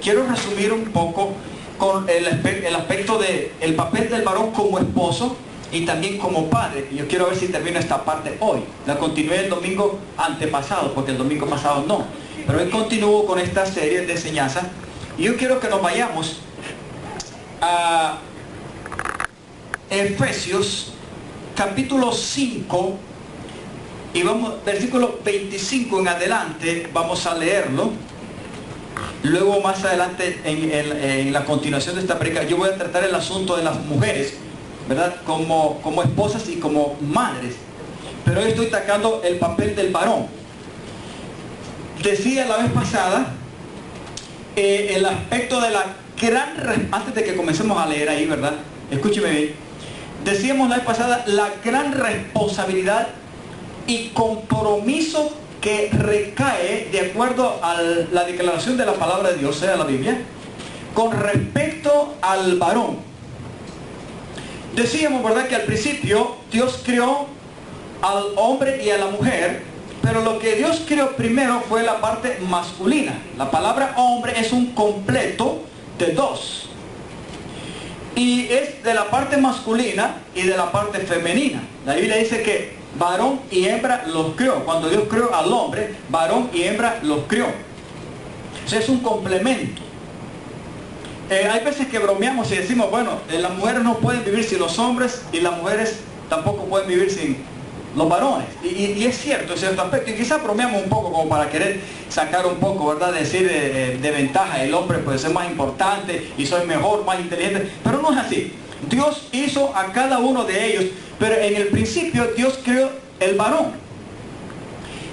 quiero resumir un poco con el aspecto del papel del varón como esposo y también como padre. Yo quiero ver si termino esta parte hoy. La continué el domingo antepasado, porque el domingo pasado no. Pero hoy continúo con esta serie de enseñanzas. Y yo quiero que nos vayamos a Efesios capítulo 5 y vamos, versículo 25 en adelante, vamos a leerlo. Luego más adelante en la continuación de esta predica yo voy a tratar el asunto de las mujeres, ¿verdad? Como esposas y como madres. Pero hoy estoy tocando el papel del varón. Decía la vez pasada el aspecto de la gran... Antes de que comencemos a leer ahí, ¿verdad? Escúcheme bien. Decíamos la vez pasada la gran responsabilidad y compromiso que recae de acuerdo a la declaración de la palabra de Dios, sea la Biblia, con respecto al varón. Decíamos, ¿verdad?, que al principio Dios creó al hombre y a la mujer, pero lo que Dios creó primero fue la parte masculina. La palabra hombre es un completo de dos. Y es de la parte masculina y de la parte femenina. La Biblia dice que varón y hembra los creó. Cuando Dios creó al hombre, varón y hembra los creó. O sea, es un complemento. Hay veces que bromeamos y decimos, bueno, las mujeres no pueden vivir sin los hombres y las mujeres tampoco pueden vivir sin los varones. Y es cierto, es cierto aspecto. Y quizás bromeamos un poco como para querer sacar un poco, ¿verdad? Decir de ventaja, el hombre puede ser más importante y soy mejor, más inteligente. Pero no es así. Dios hizo a cada uno de ellos, pero en el principio Dios creó el varón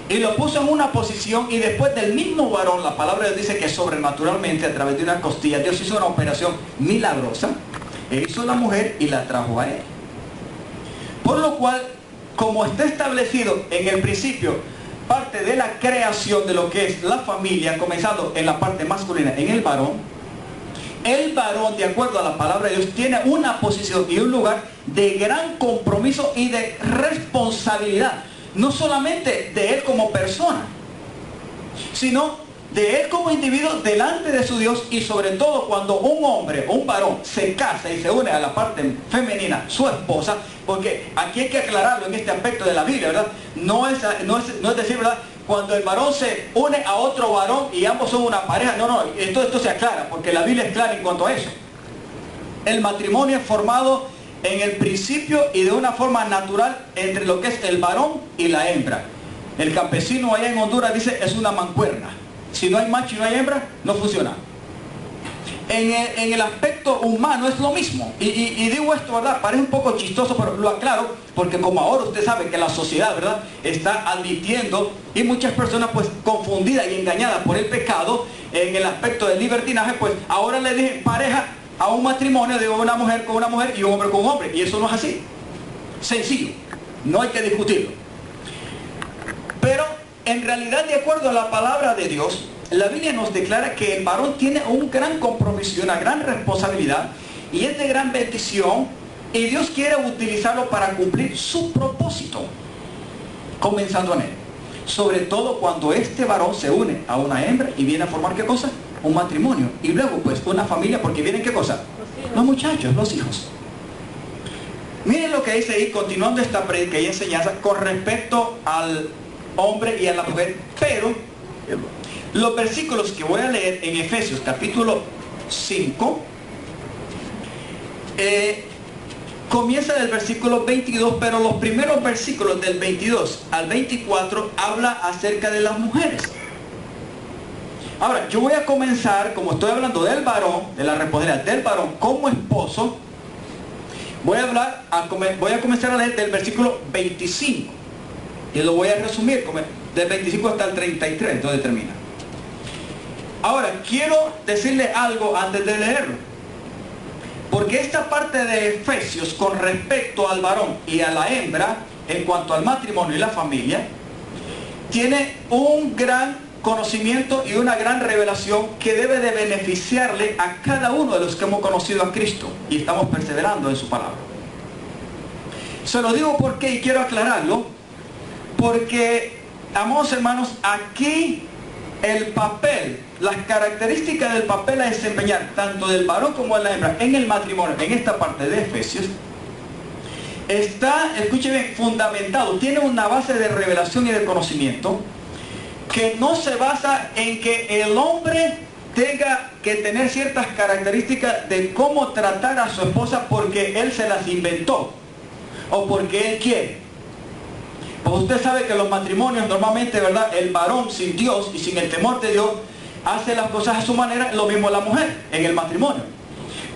y lo puso en una posición, y después del mismo varón, la palabra de Dios dice que sobrenaturalmente a través de una costilla Dios hizo una operación milagrosa e hizo la mujer y la trajo a él. Por lo cual, como está establecido en el principio parte de la creación de lo que es la familia, comenzando en la parte masculina, en el varón, de acuerdo a la palabra de Dios, tiene una posición y un lugar de gran compromiso y de responsabilidad. No solamente de él como persona, sino de él como individuo delante de su Dios, y sobre todo cuando un hombre o un varón se casa y se une a la parte femenina, su esposa, porque aquí hay que aclararlo en este aspecto de la Biblia, ¿verdad? No es decir, ¿verdad?, cuando el varón se une a otro varón y ambos son una pareja. No, esto se aclara, porque la Biblia es clara en cuanto a eso. El matrimonio es formado en el principio y de una forma natural entre lo que es el varón y la hembra. El campesino allá en Honduras dice es una mancuerna. Si no hay macho y no hay hembra, no funciona. En el aspecto humano es lo mismo. Y digo esto, ¿verdad? Parece un poco chistoso, pero lo aclaro, porque como ahora usted sabe que la sociedad, ¿verdad?, está admitiendo, y muchas personas pues confundidas y engañadas por el pecado, en el aspecto del libertinaje, pues ahora le dicen pareja a un matrimonio de una mujer con una mujer y un hombre con un hombre. Y eso no es así. Sencillo. No hay que discutirlo. Pero en realidad, de acuerdo a la palabra de Dios, la Biblia nos declara que el varón tiene un gran compromiso y una gran responsabilidad, y es de gran bendición, y Dios quiere utilizarlo para cumplir su propósito, comenzando en él. Sobre todo cuando este varón se une a una hembra y viene a formar, ¿qué cosa? Un matrimonio. Y luego pues una familia, porque vienen, ¿qué cosa? Los muchachos, los hijos. Miren lo que dice ahí, continuando esta predica y enseñanza con respecto al hombre y a la mujer. Pero los versículos que voy a leer en Efesios capítulo 5 comienza del versículo 22, pero los primeros versículos del 22 al 24 habla acerca de las mujeres. Ahora, yo voy a comenzar, como estoy hablando del varón, de la responsabilidad del varón como esposo, voy a comenzar a leer del versículo 25 y lo voy a resumir del 25 hasta el 33, entonces termina. Ahora, quiero decirle algo antes de leerlo, porque esta parte de Efesios con respecto al varón y a la hembra, en cuanto al matrimonio y la familia, tiene un gran conocimiento y una gran revelación que debe de beneficiarle a cada uno de los que hemos conocido a Cristo y estamos perseverando en su palabra. Se lo digo porque, y quiero aclararlo, porque, amados hermanos, aquí el papel, las características del papel a desempeñar, tanto del varón como de la hembra, en el matrimonio, en esta parte de Efesios, está, escuche bien, fundamentado, tiene una base de revelación y de conocimiento, que no se basa en que el hombre tenga que tener ciertas características de cómo tratar a su esposa porque él se las inventó, o porque él quiere. Pues usted sabe que los matrimonios normalmente, ¿verdad?, el varón sin Dios y sin el temor de Dios hace las cosas a su manera, lo mismo la mujer en el matrimonio.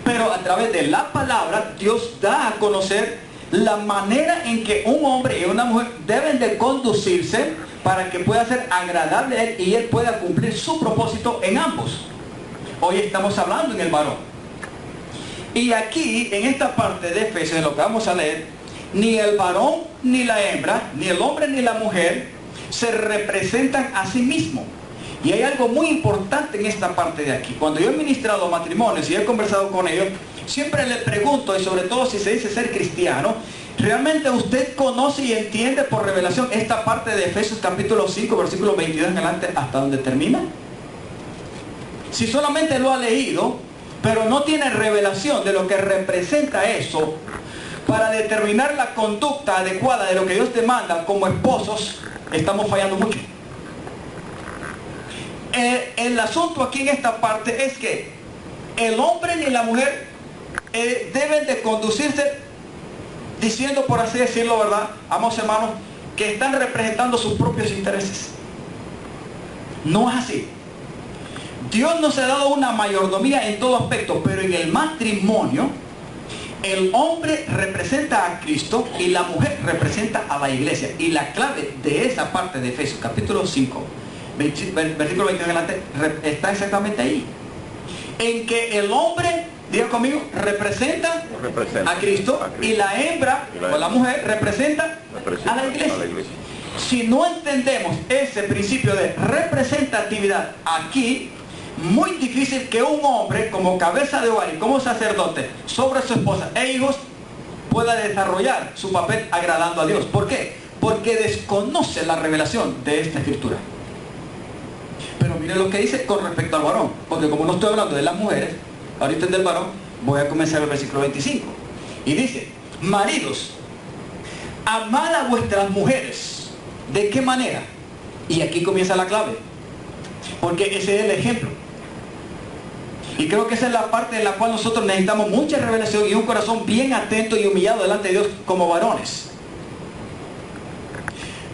Pero a través de la palabra, Dios da a conocer la manera en que un hombre y una mujer deben de conducirse para que pueda ser agradable a él y él pueda cumplir su propósito en ambos. Hoy estamos hablando en el varón. Y aquí, en esta parte de Efesios, en lo que vamos a leer, ni el varón ni la hembra, ni el hombre ni la mujer, se representan a sí mismos. Y hay algo muy importante en esta parte de aquí. Cuando yo he ministrado matrimonios y he conversado con ellos, siempre les pregunto, y sobre todo si se dice ser cristiano, ¿realmente usted conoce y entiende por revelación esta parte de Efesios capítulo 5, versículo 22 en adelante, hasta donde termina? Si solamente lo ha leído, pero no tiene revelación de lo que representa eso, para determinar la conducta adecuada de lo que Dios demanda como esposos, estamos fallando mucho. El asunto aquí en esta parte es que el hombre ni la mujer deben de conducirse diciendo, por así decirlo, ¿verdad?, amados hermanos, que están representando sus propios intereses. No es así. Dios nos ha dado una mayordomía en todo aspecto, pero en el matrimonio el hombre representa a Cristo y la mujer representa a la iglesia. Y la clave de esa parte de Efesios capítulo 5, versículo 20 en adelante, está exactamente ahí. En que el hombre, diga conmigo, representa a Cristo y la hembra o la mujer representa a la iglesia. Si no entendemos ese principio de representatividad aquí, muy difícil que un hombre como cabeza de hogar y como sacerdote sobre su esposa e hijos pueda desarrollar su papel agradando a Dios. ¿Por qué? Porque desconoce la revelación de esta escritura. Pero mire lo que dice con respecto al varón, porque como no estoy hablando de las mujeres, ahorita es del varón, voy a comenzar el versículo 25 y dice: maridos, amad a vuestras mujeres. ¿De qué manera? Y aquí comienza la clave, porque ese es el ejemplo. Y creo que esa es la parte en la cual nosotros necesitamos mucha revelación y un corazón bien atento y humillado delante de Dios como varones.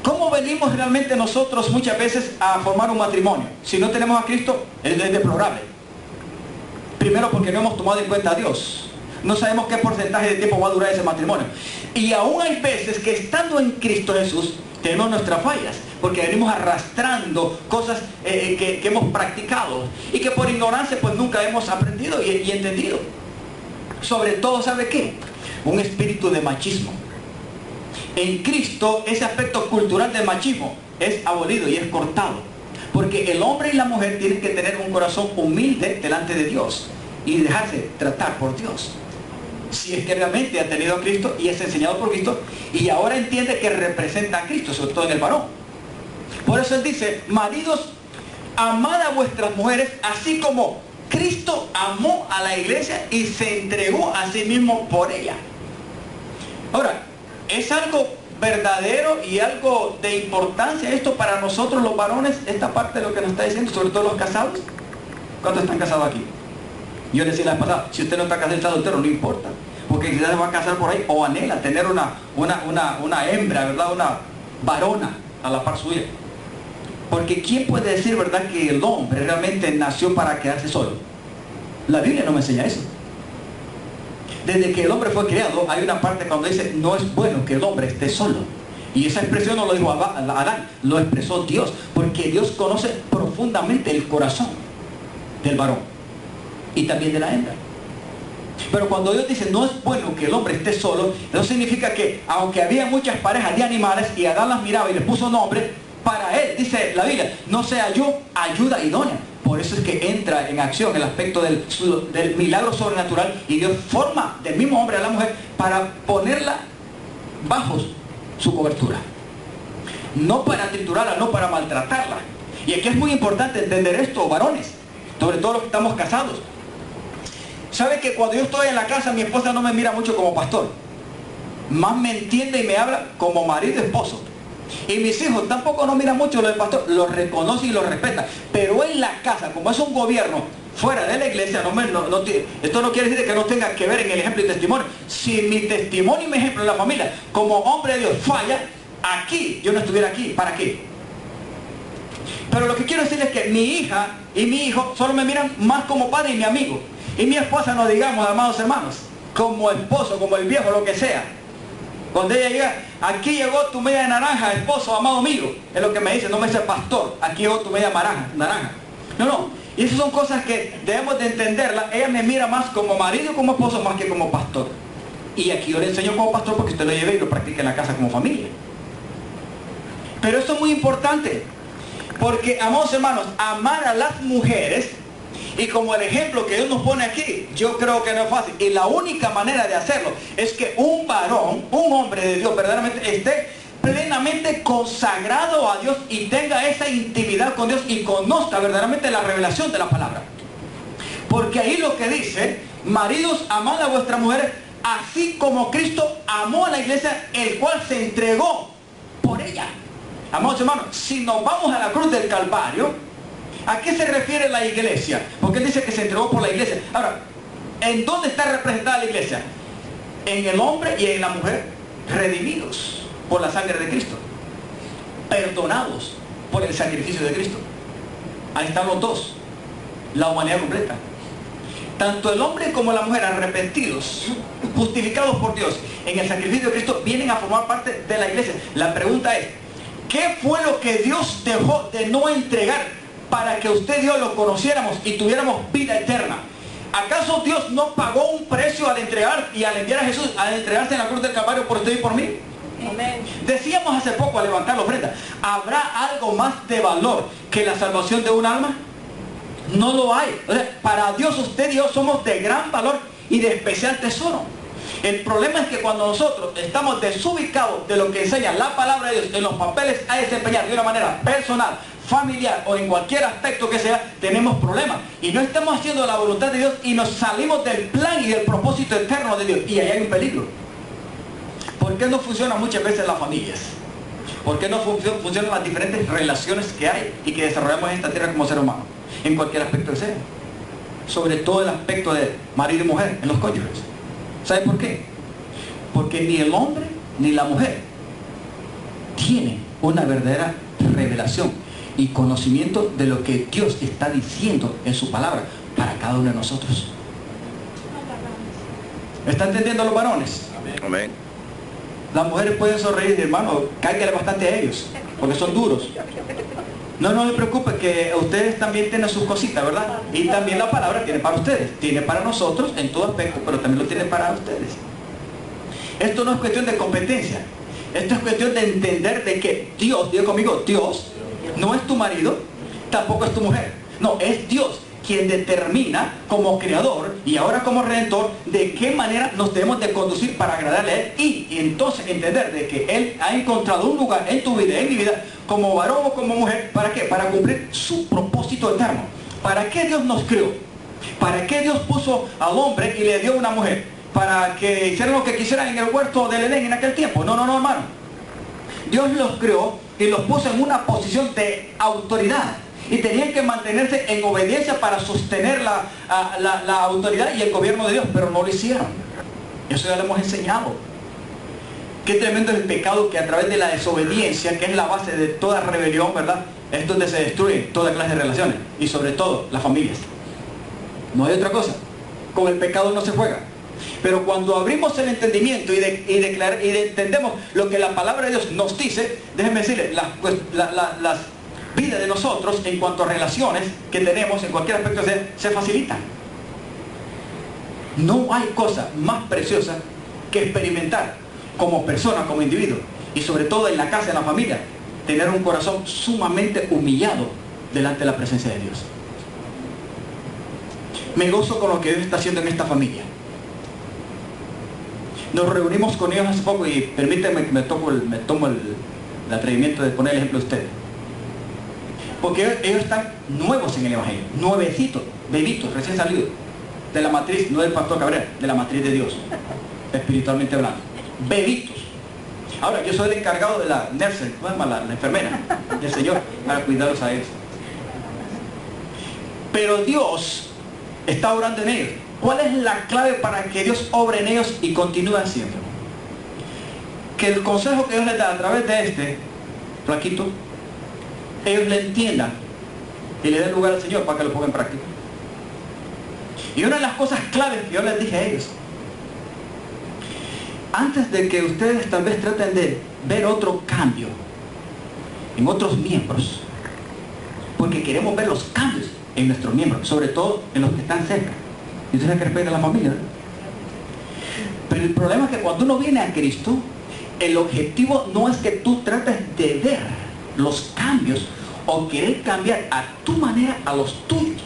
¿Cómo venimos realmente nosotros muchas veces a formar un matrimonio? Si no tenemos a Cristo, es deplorable. Primero porque no hemos tomado en cuenta a Dios. No sabemos qué porcentaje de tiempo va a durar ese matrimonio. Y aún hay veces que estando en Cristo Jesús, tenemos nuestras fallas, porque venimos arrastrando cosas que hemos practicado y que por ignorancia pues nunca hemos aprendido y entendido. Sobre todo, ¿sabe qué? Un espíritu de machismo. En Cristo ese aspecto cultural del machismo es abolido y es cortado, porque el hombre y la mujer tienen que tener un corazón humilde delante de Dios y dejarse tratar por Dios. Si es que realmente ha tenido a Cristo y es enseñado por Cristo y ahora entiende que representa a Cristo, sobre todo en el varón. Por eso él dice: maridos, amad a vuestras mujeres así como Cristo amó a la iglesia y se entregó a sí mismo por ella. Ahora, es algo verdadero y algo de importancia esto para nosotros los varones, esta parte de lo que nos está diciendo, sobre todo los casados. ¿Cuántos están casados aquí? Yo le decía la vez pasada, si usted no está casado, está soltero, no importa, porque quizás se va a casar por ahí o anhela tener una hembra, ¿verdad?, una varona a la par suya. Porque ¿quién puede decir, verdad, que el hombre realmente nació para quedarse solo? La Biblia no me enseña eso. Desde que el hombre fue creado, hay una parte cuando dice: no es bueno que el hombre esté solo. Y esa expresión no lo dijo Adán, lo expresó Dios, porque Dios conoce profundamente el corazón del varón y también de la hembra. Pero cuando Dios dice no es bueno que el hombre esté solo, eso significa que aunque había muchas parejas de animales y Adán las miraba y les puso nombre, para él, dice la Biblia, no se halló ayuda idónea. Por eso es que entra en acción el aspecto del milagro sobrenatural y Dios forma del mismo hombre a la mujer para ponerla bajo su cobertura. No para triturarla, no para maltratarla. Y aquí es muy importante entender esto, varones, sobre todo los que estamos casados. ¿Sabe que cuando yo estoy en la casa, mi esposa no me mira mucho como pastor? Más me entiende y me habla como marido y esposo. Y mis hijos tampoco no miran mucho lo del pastor, lo reconocen y lo respetan. Pero en la casa, como es un gobierno fuera de la iglesia, esto no quiere decir que no tenga que ver en el ejemplo y testimonio. Si mi testimonio y mi ejemplo en la familia, como hombre de Dios, falla, aquí, yo no estuviera aquí, ¿para qué? Pero lo que quiero decir es que mi hija y mi hijo solo me miran más como padre y mi amigo. Y mi esposa, no digamos, amados hermanos, como esposo, como el viejo, lo que sea. Cuando ella llega, aquí llegó tu media naranja, esposo, amado mío. Es lo que me dice, no me dice pastor, aquí llegó tu media naranja. No. Y esas son cosas que debemos de entenderlas. Ella me mira más como marido y como esposo, más que como pastor. Y aquí yo le enseño como pastor porque usted lo lleve y lo practique en la casa como familia. Pero esto es muy importante. Porque, amados hermanos, amar a las mujeres, y como el ejemplo que Dios nos pone aquí, yo creo que no es fácil. Y la única manera de hacerlo es que un varón, un hombre de Dios, verdaderamente esté plenamente consagrado a Dios y tenga esa intimidad con Dios y conozca verdaderamente la revelación de la palabra. Porque ahí lo que dice, maridos, amad a vuestras mujeres, así como Cristo amó a la iglesia, el cual se entregó por ella. Amados hermanos, si nos vamos a la cruz del Calvario, ¿a qué se refiere la iglesia? Porque él dice que se entregó por la iglesia. Ahora, ¿en dónde está representada la iglesia? En el hombre y en la mujer, redimidos por la sangre de Cristo, perdonados por el sacrificio de Cristo. Ahí están los dos, la humanidad completa. Tanto el hombre como la mujer, arrepentidos, justificados por Dios en el sacrificio de Cristo, vienen a formar parte de la iglesia. La pregunta es, ¿qué fue lo que Dios dejó de no entregar para que usted y yo lo conociéramos y tuviéramos vida eterna? ¿Acaso Dios no pagó un precio al entregar y al enviar a Jesús, al entregarse en la cruz del Calvario por usted y por mí? Amén. Decíamos hace poco al levantar la ofrenda, ¿habrá algo más de valor que la salvación de un alma? No lo hay. O sea, para Dios usted y yo somos de gran valor y de especial tesoro. El problema es que cuando nosotros estamos desubicados de lo que enseña la palabra de Dios en los papeles a desempeñar de una manera personal, familiar o en cualquier aspecto que sea, tenemos problemas. Y no estamos haciendo la voluntad de Dios y nos salimos del plan y del propósito eterno de Dios. Y ahí hay un peligro. ¿Por qué no funciona muchas veces las familias? ¿Por qué no funcionan las diferentes relaciones que hay y que desarrollamos en esta tierra como ser humano? En cualquier aspecto que sea. Sobre todo el aspecto de marido y mujer, en los cónyuges. ¿Sabe por qué? Porque ni el hombre ni la mujer tienen una verdadera revelación y conocimiento de lo que Dios está diciendo en su palabra para cada uno de nosotros. ¿Está entendiendo los varones? Amén. Las mujeres pueden sonreír, hermano, cáigale bastante a ellos, porque son duros. No se preocupe, que ustedes también tienen sus cositas, ¿verdad? Y también la palabra tiene para ustedes, tiene para nosotros en todo aspecto, pero también lo tiene para ustedes. Esto no es cuestión de competencia, esto es cuestión de entender de que Dios, digo conmigo, Dios no es tu marido, tampoco es tu mujer. No, es Dios quien determina como creador y ahora como redentor de qué manera nos debemos de conducir para agradarle a Él y entonces entender de que Él ha encontrado un lugar en tu vida, en mi vida, como varón o como mujer. ¿Para qué? Para cumplir su propósito eterno. ¿Para qué Dios nos creó? ¿Para qué Dios puso al hombre y le dio una mujer? ¿Para que hicieran lo que quisieran en el huerto del Edén en aquel tiempo? No, hermano. Dios los creó y los puso en una posición de autoridad. Y tenían que mantenerse en obediencia para sostener la autoridad y el gobierno de Dios, pero no lo hicieron. Eso ya lo hemos enseñado. Qué tremendo es el pecado, que a través de la desobediencia, que es la base de toda rebelión, ¿verdad? Es donde se destruye toda clase de relaciones, y sobre todo las familias. No hay otra cosa. Con el pecado no se juega. Pero cuando abrimos el entendimiento y entendemos lo que la palabra de Dios nos dice, déjenme decirles, las vida de nosotros en cuanto a relaciones que tenemos en cualquier aspecto se facilitan. No hay cosa más preciosa que experimentar como persona, como individuo y sobre todo en la casa, en la familia, tener un corazón sumamente humillado delante de la presencia de Dios. Me gozo con lo que Dios está haciendo en esta familia. Nos reunimos con ellos hace poco y permítanme que me tomo el atrevimiento de poner el ejemplo de ustedes. Porque ellos están nuevos en el Evangelio, nuevecitos, bebitos, recién salidos de la matriz, no del pastor Cabrera, de la matriz de Dios, espiritualmente hablando, bebitos. Ahora, yo soy el encargado de la nurse, la enfermera del Señor, para cuidarlos a ellos. Pero Dios está obrando en ellos. ¿Cuál es la clave para que Dios obre en ellos y continúe haciendo? Que el consejo que Dios les da a través de este flaquito, ellos le entiendan y le den lugar al Señor para que lo ponga en práctica. Y una de las cosas claves que yo les dije a ellos, antes de que ustedes tal vez traten de ver otro cambio en otros miembros, porque queremos ver los cambios en nuestros miembros, sobre todo en los que están cerca. Y ustedes que respetan a la familia, ¿verdad? Pero el problema es que cuando uno viene a Cristo, el objetivo no es que tú trates de ver los cambios o querer cambiar a tu manera a los tuyos.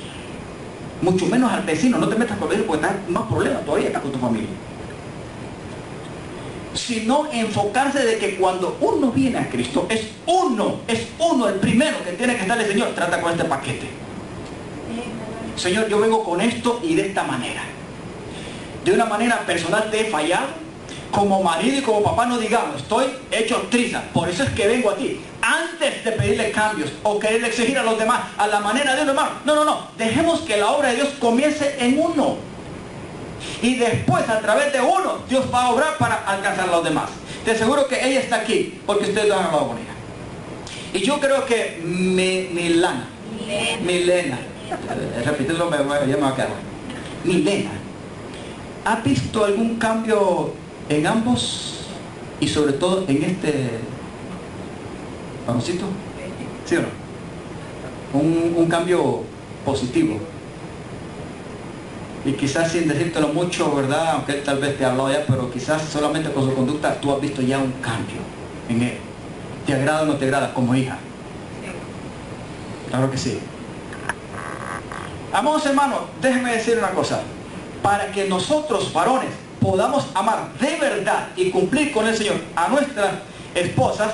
Mucho menos al vecino, no te metas con el vecino porque estás más problemas todavía acá con tu familia. Sino enfocarse de que cuando uno viene a Cristo, es uno el primero que tiene que estarle, Señor, trata con este paquete. Señor, yo vengo con esto y de esta manera. De una manera personal te he fallado. Como marido y como papá no digamos, estoy hecho triza. Por eso es que vengo a ti. Antes de pedirle cambios o quererle exigir a los demás a la manera de un hermano. No. Dejemos que la obra de Dios comience en uno. Y después, a través de uno, Dios va a obrar para alcanzar a los demás. Te aseguro que ella está aquí porque ustedes lo han hablado con ella. Y yo creo que Milena, repetirlo ya me va a quedar. Milena, ¿ha visto algún cambio en ambos? Y sobre todo en este varoncito, ¿sí o no? Un cambio positivo. Y quizás sin decírtelo mucho, ¿verdad? Aunque él tal vez te ha hablado ya, pero quizás solamente con su conducta tú has visto ya un cambio en él. ¿Te agrada o no te agrada como hija? Claro que sí. Amados hermanos, déjenme decir una cosa. Para que nosotros, varones, podamos amar de verdad y cumplir con el Señor a nuestras esposas,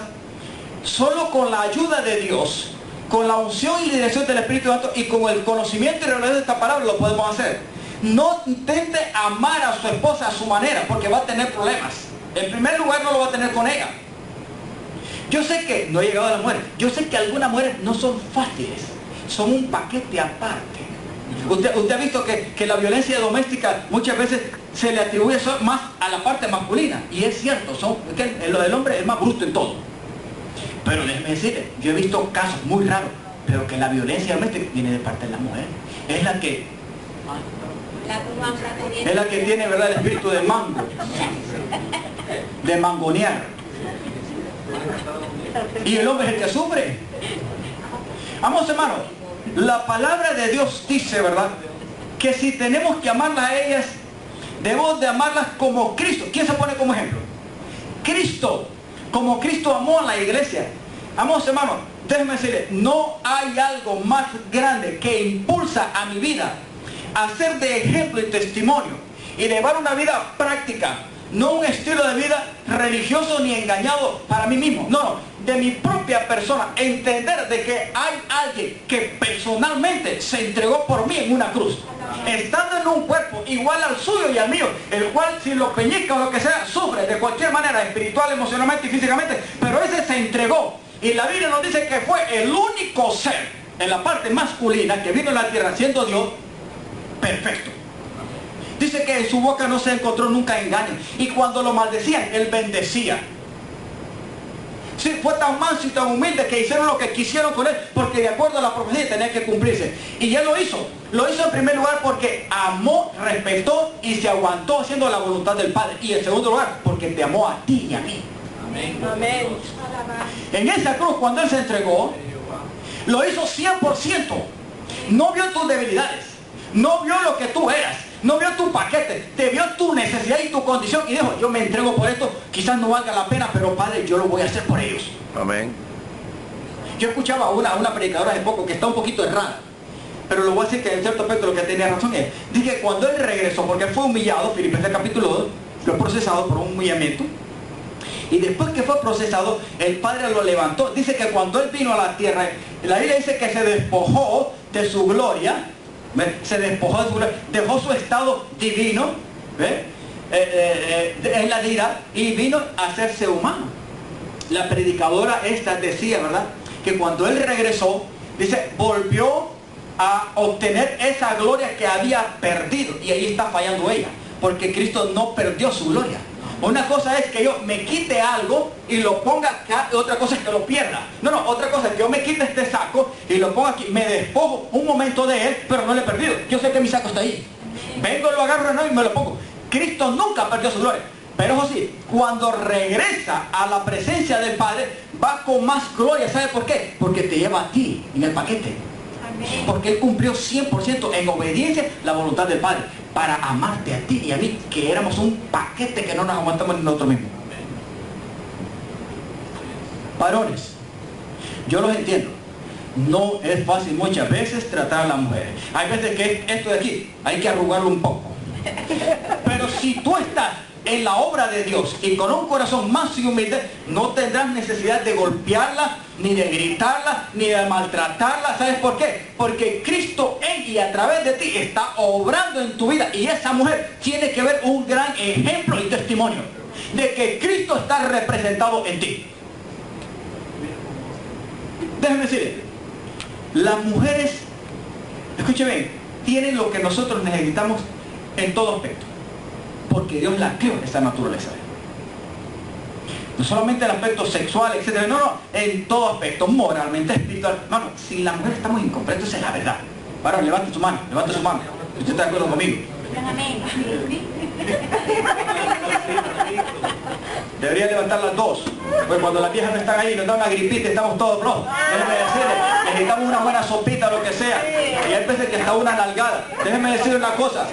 solo con la ayuda de Dios, con la unción y dirección del Espíritu Santo y con el conocimiento y revelación de esta palabra lo podemos hacer. No intente amar a su esposa a su manera, porque va a tener problemas. En primer lugar, no lo va a tener con ella. Yo sé que, no he llegado a las mujeres, yo sé que algunas mujeres no son fáciles, son un paquete aparte. Usted ha visto que la violencia doméstica muchas veces se le atribuye más a la parte masculina. Y es cierto, lo del hombre es más bruto en todo. Pero déjeme decirle, yo he visto casos muy raros, pero que la violencia doméstica viene de parte de la mujer. Es la que tiene, ¿verdad?, el espíritu de mango, de mangonear. Y el hombre es el que sufre. Vamos, hermanos, la palabra de Dios dice, ¿verdad?, que si tenemos que amarlas a ellas, debemos de amarlas como Cristo. ¿Quién se pone como ejemplo? Cristo. Como Cristo amó a la iglesia. Vamos, hermanos, déjenme decirle, no hay algo más grande que impulsa a mi vida a ser de ejemplo y testimonio y llevar una vida práctica, no un estilo de vida religioso ni engañado para mí mismo, no, de mi propia persona, entender de que hay alguien que personalmente se entregó por mí en una cruz, estando en un cuerpo igual al suyo y al mío, el cual si lo peñica o lo que sea, sufre de cualquier manera, espiritual, emocionalmente y físicamente, pero ese se entregó. Y la Biblia nos dice que fue el único ser en la parte masculina que vino a la tierra siendo Dios perfecto. Dice que en su boca no se encontró nunca engaño. Y cuando lo maldecían, él bendecía. Sí, fue tan manso y tan humilde que hicieron lo que quisieron con él, porque de acuerdo a la profecía tenía que cumplirse. Y él lo hizo. Lo hizo en primer lugar porque amó, respetó y se aguantó haciendo la voluntad del Padre. Y en segundo lugar, porque te amó a ti y a mí. Amén. Amén. En esa cruz, cuando él se entregó, lo hizo 100%. No vio tus debilidades, no vio lo que tú eras, no vio tu paquete, te vio tu necesidad y tu condición y dijo, yo me entrego por esto, quizás no valga la pena, pero Padre, yo lo voy a hacer por ellos. Amén. Yo escuchaba a una predicadora hace poco que está un poquito errada, pero lo voy a decir que en cierto aspecto lo que tenía razón es, dije que cuando él regresó, porque él fue humillado, Filipenses capítulo 2, fue procesado por un humillamiento, Y después que fue procesado, el Padre lo levantó. Dice que cuando Él vino a la tierra, la Biblia dice que se despojó de su gloria, se despojó de su gloria, dejó su estado divino, en la deidad, y vino a hacerse humano. La predicadora esta decía, ¿verdad?, que cuando Él regresó, dice, volvió a obtener esa gloria que había perdido. Y ahí está fallando ella, porque Cristo no perdió su gloria. Una cosa es que yo me quite algo y lo ponga acá, y otra cosa es que lo pierda. No, otra cosa es que yo me quite este saco y lo ponga aquí, me despojo un momento de él, pero no lo he perdido. Yo sé que mi saco está ahí. Vengo, lo agarro de nuevo y me lo pongo. Cristo nunca perdió su gloria. Pero eso sí, cuando regresa a la presencia del Padre, va con más gloria. ¿Sabe por qué? Porque te lleva a ti en el paquete. Porque Él cumplió 100% en obediencia la voluntad del Padre, para amarte a ti y a mí, que éramos un paquete que no nos aguantamos ni nosotros mismos. Varones, yo los entiendo. No es fácil muchas veces tratar a las mujeres. Hay veces que esto de aquí hay que arrugarlo un poco. Pero si tú estás en la obra de Dios y con un corazón más humilde, no tendrás necesidad de golpearla, ni de gritarla, ni de maltratarla. ¿Sabes por qué? Porque Cristo en y a través de ti está obrando en tu vida, y esa mujer tiene que ver un gran ejemplo y testimonio de que Cristo está representado en ti. Déjenme decirle, las mujeres, escuchen bien, tienen lo que nosotros necesitamos en todo aspecto, porque Dios la creó en esa naturaleza. No solamente el aspecto sexual, etcétera, no, en todo aspecto, moralmente, espiritual. Hermano, si la mujer está muy incompleta, esa es la verdad. Varón, levante su mano, levante su mano. ¿Usted está de acuerdo conmigo? Debería levantar las dos, porque cuando las viejas no están ahí, nos da una gripita, estamos todos flojos. Déjeme decirle, necesitamos una buena sopita, lo que sea. Y hay veces que hasta una nalgada. Déjeme decirle una cosa.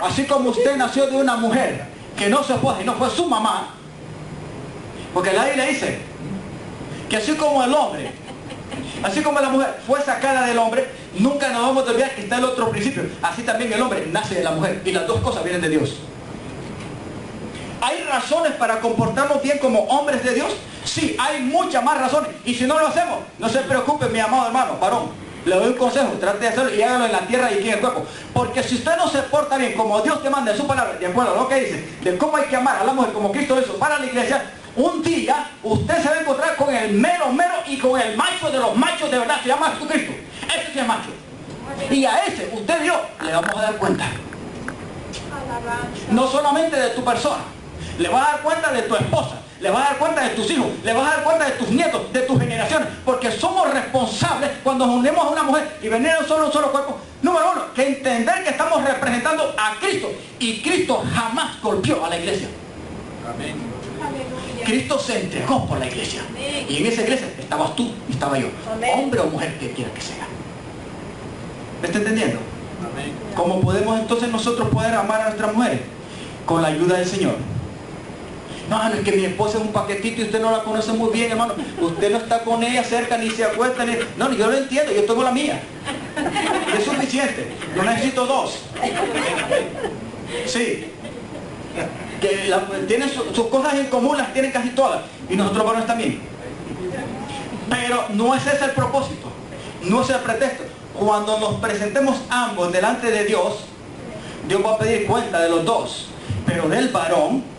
Así como usted nació de una mujer que no se fue y no fue su mamá, porque la Biblia dice que así como el hombre, así como la mujer fue sacada del hombre, nunca nos vamos a olvidar que está el otro principio. Así también el hombre nace de la mujer, y las dos cosas vienen de Dios. ¿Hay razones para comportarnos bien como hombres de Dios? Sí, hay muchas más razones. Y si no lo hacemos, no se preocupe, mi amado hermano, varón. Le doy un consejo, trate de hacerlo y hágalo en la tierra y aquí en el cuerpo. Porque si usted no se porta bien como Dios te manda en su palabra, de acuerdo a lo que dice, de cómo hay que amar a la mujer como Cristo lo hizo para la iglesia, un día usted se va a encontrar con el mero y con el macho de los machos de verdad. Se llama Jesucristo. Ese sí es macho. Y a ese, usted y yo, le vamos a dar cuenta. No solamente de tu persona, le vas a dar cuenta de tu esposa, le vas a dar cuenta de tus hijos, le vas a dar cuenta de tus nietos, de tus generaciones, porque somos responsables cuando nos unimos a una mujer y venir a un solo cuerpo. Número uno, que entender que estamos representando a Cristo, y Cristo jamás golpeó a la iglesia. Amén. Cristo se entregó por la iglesia, y en esa iglesia estabas tú y estaba yo. Amén. Hombre o mujer, que quiera que sea. ¿Me está entendiendo? Amén. ¿Cómo podemos entonces nosotros poder amar a nuestras mujeres? Con la ayuda del Señor. No, es que mi esposa es un paquetito y usted no la conoce muy bien, hermano. Usted no está con ella cerca, ni se acuesta, ni... No, yo lo entiendo, yo tengo la mía. Es suficiente. Yo necesito dos. Sí. Que tienen sus cosas en común, las tienen casi todas. Y nosotros varones también. Pero no es ese el propósito. No es el pretexto. Cuando nos presentemos ambos delante de Dios, Dios va a pedir cuenta de los dos. Pero del varón,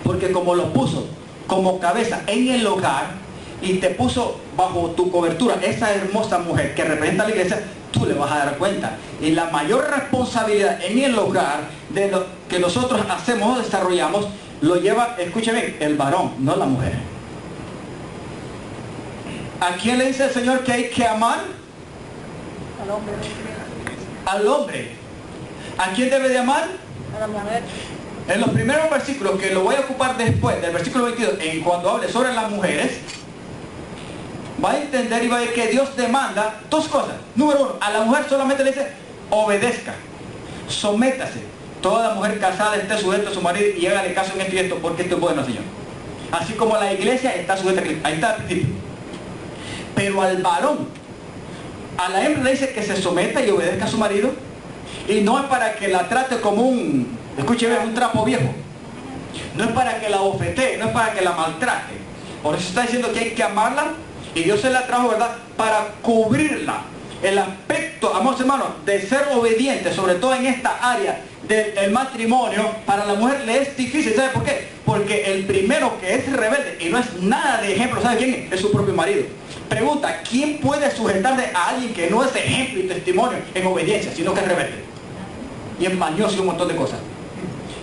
porque como lo puso como cabeza en el hogar y te puso bajo tu cobertura esa hermosa mujer que representa a la iglesia, tú le vas a dar cuenta. Y la mayor responsabilidad en el hogar de lo que nosotros hacemos o desarrollamos, lo lleva, escúcheme, el varón, no la mujer. ¿A quién le dice el Señor que hay que amar? Al hombre. Al hombre. ¿A quién debe de amar? A la mujer. En los primeros versículos, que lo voy a ocupar después del versículo 22, en cuando hable sobre las mujeres, va a entender y va a ver que Dios demanda dos cosas. Número uno, a la mujer solamente le dice, obedezca, sométase. Toda mujer casada esté sujeta a su marido y hágale caso en esto y esto, porque esto es bueno, Señor. Así como la iglesia está sujeta a Cristo. Ahí está el principio. Pero al varón, a la hembra le dice que se someta y obedezca a su marido, y no es para que la trate como un, escúcheme, un trapo viejo. No es para que la bofetee, no es para que la maltrate. Por eso está diciendo que hay que amarla, y Dios se la trajo, ¿verdad?, para cubrirla. El aspecto, amados hermanos, de ser obediente, sobre todo en esta área del matrimonio, para la mujer le es difícil. ¿Sabe por qué? Porque el primero que es rebelde, y no es nada de ejemplo, ¿sabe quién es? Es su propio marido. Pregunta, ¿quién puede sujetarse a alguien que no es ejemplo y testimonio en obediencia, sino que es rebelde? Y es mañoso y un montón de cosas.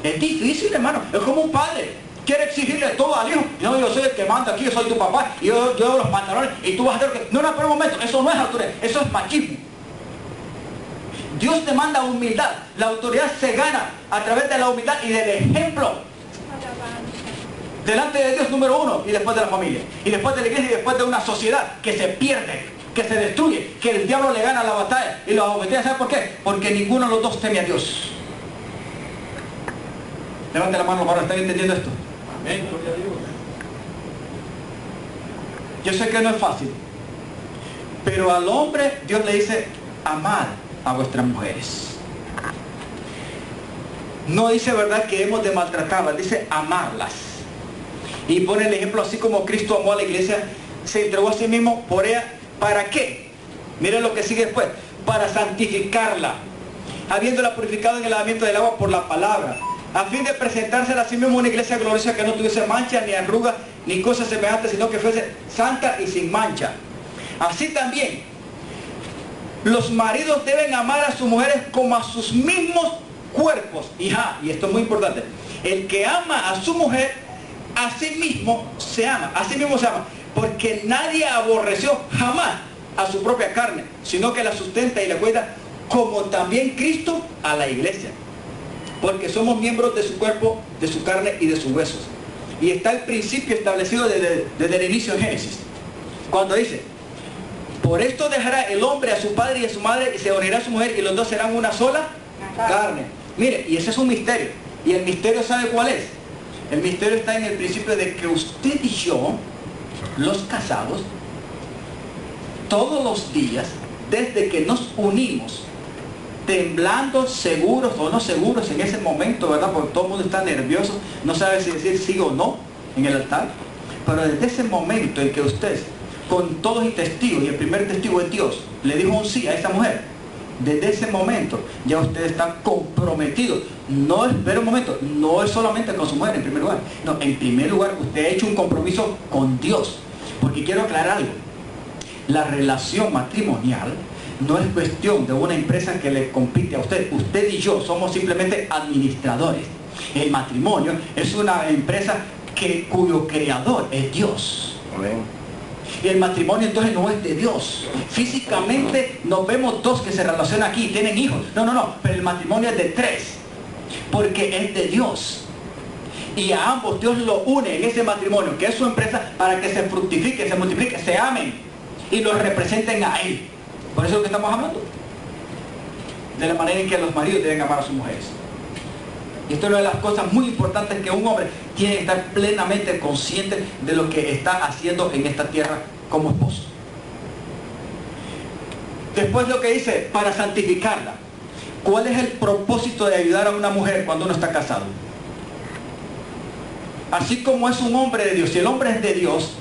Es difícil, hermano. Es como un padre quiere exigirle todo al hijo. No, yo soy el que manda aquí, yo soy tu papá, y yo hago los pantalones, y tú vas a hacer lo que... No, pero un momento, eso no es autoridad, eso es machismo. Dios demanda humildad. La autoridad se gana a través de la humildad y del ejemplo. Delante de Dios, número uno, y después de la familia, y después de la iglesia, y después de una sociedad que se pierde, que se destruye, que el diablo le gana la batalla y los obedece. ¿Sabe por qué? Porque ninguno de los dos teme a Dios. Levante la mano, hermano, ¿están entendiendo esto? Amén, gloria a Dios. Yo sé que no es fácil, pero al hombre Dios le dice: amad a vuestras mujeres. No dice, ¿verdad?, que hemos de maltratarlas, dice amarlas. Y pone el ejemplo, así como Cristo amó a la iglesia, se entregó a sí mismo por ella. ¿Para qué? Miren lo que sigue después: para santificarla, habiéndola purificado en el lavamiento del agua por la palabra, a fin de presentársela a sí mismo una iglesia gloriosa, que no tuviese mancha, ni arruga, ni cosas semejantes, sino que fuese santa y sin mancha. Así también, los maridos deben amar a sus mujeres como a sus mismos cuerpos. Y esto es muy importante: el que ama a su mujer, a sí mismo se ama. A sí mismo se ama. Porque nadie aborreció jamás a su propia carne, sino que la sustenta y la cuida, como también Cristo a la iglesia. Porque somos miembros de su cuerpo, de su carne y de sus huesos. Y está el principio establecido desde el inicio de Génesis, cuando dice: por esto dejará el hombre a su padre y a su madre, y se unirá a su mujer, y los dos serán una sola carne. Mire, y ese es un misterio. Y el misterio, ¿sabe cuál es? El misterio está en el principio de que usted y yo, los casados, todos los días, desde que nos unimos, temblando, seguros o no seguros en ese momento, ¿verdad?, porque todo el mundo está nervioso, no sabe si decir sí o no en el altar, pero desde ese momento en que usted, con todos los testigos, y el primer testigo es Dios, le dijo un sí a esa mujer, desde ese momento ya usted está comprometido. No, espera un momento, no es solamente con su mujer en primer lugar, no, en primer lugar usted ha hecho un compromiso con Dios. Porque quiero aclarar algo: la relación matrimonial no es cuestión de una empresa que le compite a usted. Usted y yo somos simplemente administradores. El matrimonio es una empresa cuyo creador es Dios. Amén. Y el matrimonio entonces no es de Dios. Físicamente nos vemos dos que se relacionan aquí y tienen hijos. No, pero el matrimonio es de tres, porque es de Dios. Y a ambos Dios lo une en ese matrimonio, que es su empresa, para que se fructifique, se multiplique, se amen y los representen a Él. Por eso es lo que estamos hablando, de la manera en que los maridos deben amar a sus mujeres. Y esto es una de las cosas muy importantes, que un hombre tiene que estar plenamente consciente de lo que está haciendo en esta tierra como esposo. Después lo que dice: para santificarla. ¿Cuál es el propósito de ayudar a una mujer cuando uno está casado? Así como es un hombre de Dios, si el hombre es de Dios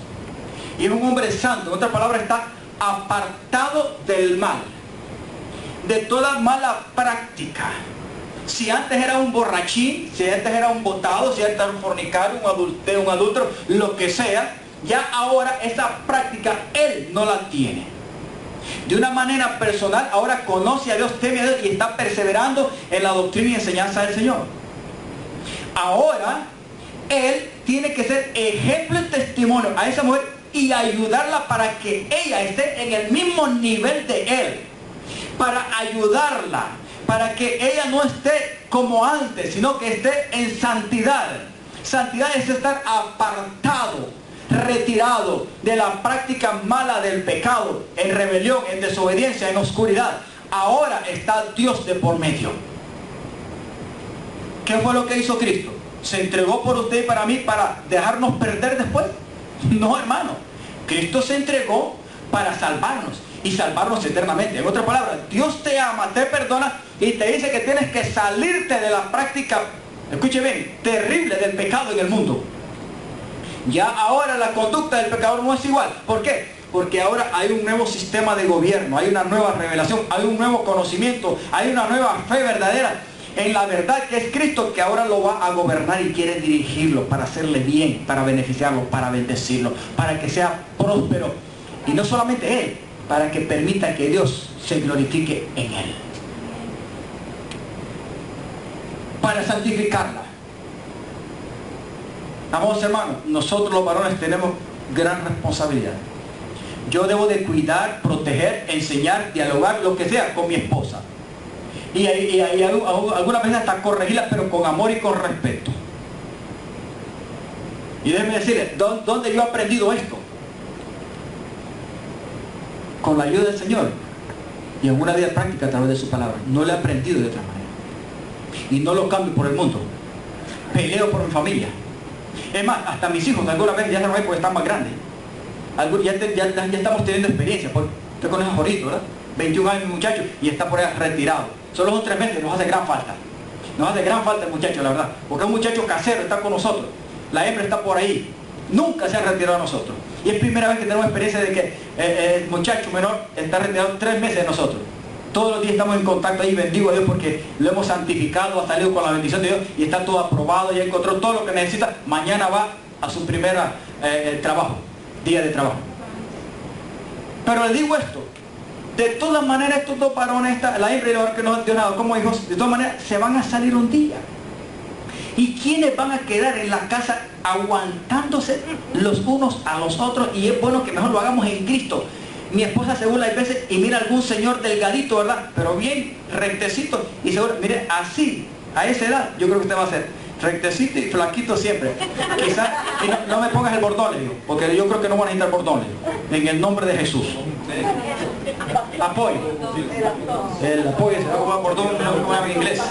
y es un hombre santo, en otras palabras, está apartado del mal, de toda mala práctica. Si antes era un borrachín, si antes era un botado, si antes era un fornicario, un adúltero, lo que sea, ya ahora esa práctica él no la tiene. De una manera personal, ahora conoce a Dios, teme a Dios y está perseverando en la doctrina y enseñanza del Señor. Ahora él tiene que ser ejemplo y testimonio a esa mujer y ayudarla para que ella esté en el mismo nivel de él, para ayudarla, para que ella no esté como antes, sino que esté en santidad. Santidad es estar apartado, retirado de la práctica mala del pecado, en rebelión, en desobediencia, en oscuridad. Ahora está Dios de por medio. ¿Qué fue lo que hizo Cristo? ¿Se entregó por usted y para mí para dejarnos perder después? No, hermano. Cristo se entregó para salvarnos y salvarnos eternamente. En otras palabras, Dios te ama, te perdona y te dice que tienes que salirte de la práctica escuche bien, terrible del pecado en el mundo. Ya ahora la conducta del pecador no es igual. ¿Por qué? Porque ahora hay un nuevo sistema de gobierno, hay una nueva revelación, hay un nuevo conocimiento, hay una nueva fe verdadera en la verdad que es Cristo, que ahora lo va a gobernar y quiere dirigirlo para hacerle bien, para beneficiarlo, para bendecirlo, para que sea próspero. Y no solamente Él, para que permita que Dios se glorifique en Él. Para santificarla. Amados hermanos, nosotros los varones tenemos gran responsabilidad. Yo debo de cuidar, proteger, enseñar, dialogar, lo que sea, con mi esposa. Y algunas veces hasta corregirla, pero con amor y con respeto. Y déjenme decirles, ¿dónde yo he aprendido esto? Con la ayuda del Señor. Y en una vida práctica a través de su palabra. No lo he aprendido de otra manera. Y no lo cambio por el mundo. Peleo por mi familia. Es más, hasta mis hijos alguna vez ya se lo ven porque están más grandes. Ya estamos teniendo experiencia. Usted conoce a Jorito, ¿verdad? 21 años mi muchacho y está por ahí retirado. Solo son 3 meses, nos hace gran falta. Nos hace gran falta el muchacho, la verdad. Porque es un muchacho casero, está con nosotros. La hembra está por ahí. Nunca se ha retirado a nosotros. Y es primera vez que tenemos experiencia de que el muchacho menor está retirado 3 meses de nosotros. Todos los días estamos en contacto ahí, bendigo a Dios porque lo hemos santificado, ha salido con la bendición de Dios y está todo aprobado, ya encontró todo lo que necesita. Mañana va a su primera trabajo, día de trabajo. Pero le digo esto, de todas maneras estos dos varones, la hembra y el varón que nos dio nada como hijos, de todas maneras se van a salir un día. ¿Y quiénes van a quedar en la casa aguantándose los unos a los otros? Y es bueno que mejor lo hagamos en Cristo. Mi esposa se burla a veces y mira a algún señor delgadito, ¿verdad? Pero bien rectecito. Y seguro, mire, así, a esa edad, yo creo que usted va a ser rectecito y flaquito siempre. Quizás, y no me pongas el bordón, le digo, porque yo creo que no van a necesitar bordón, le digo, en el nombre de Jesús. Apoyo. El apoyo, se llama bordón, no en inglés.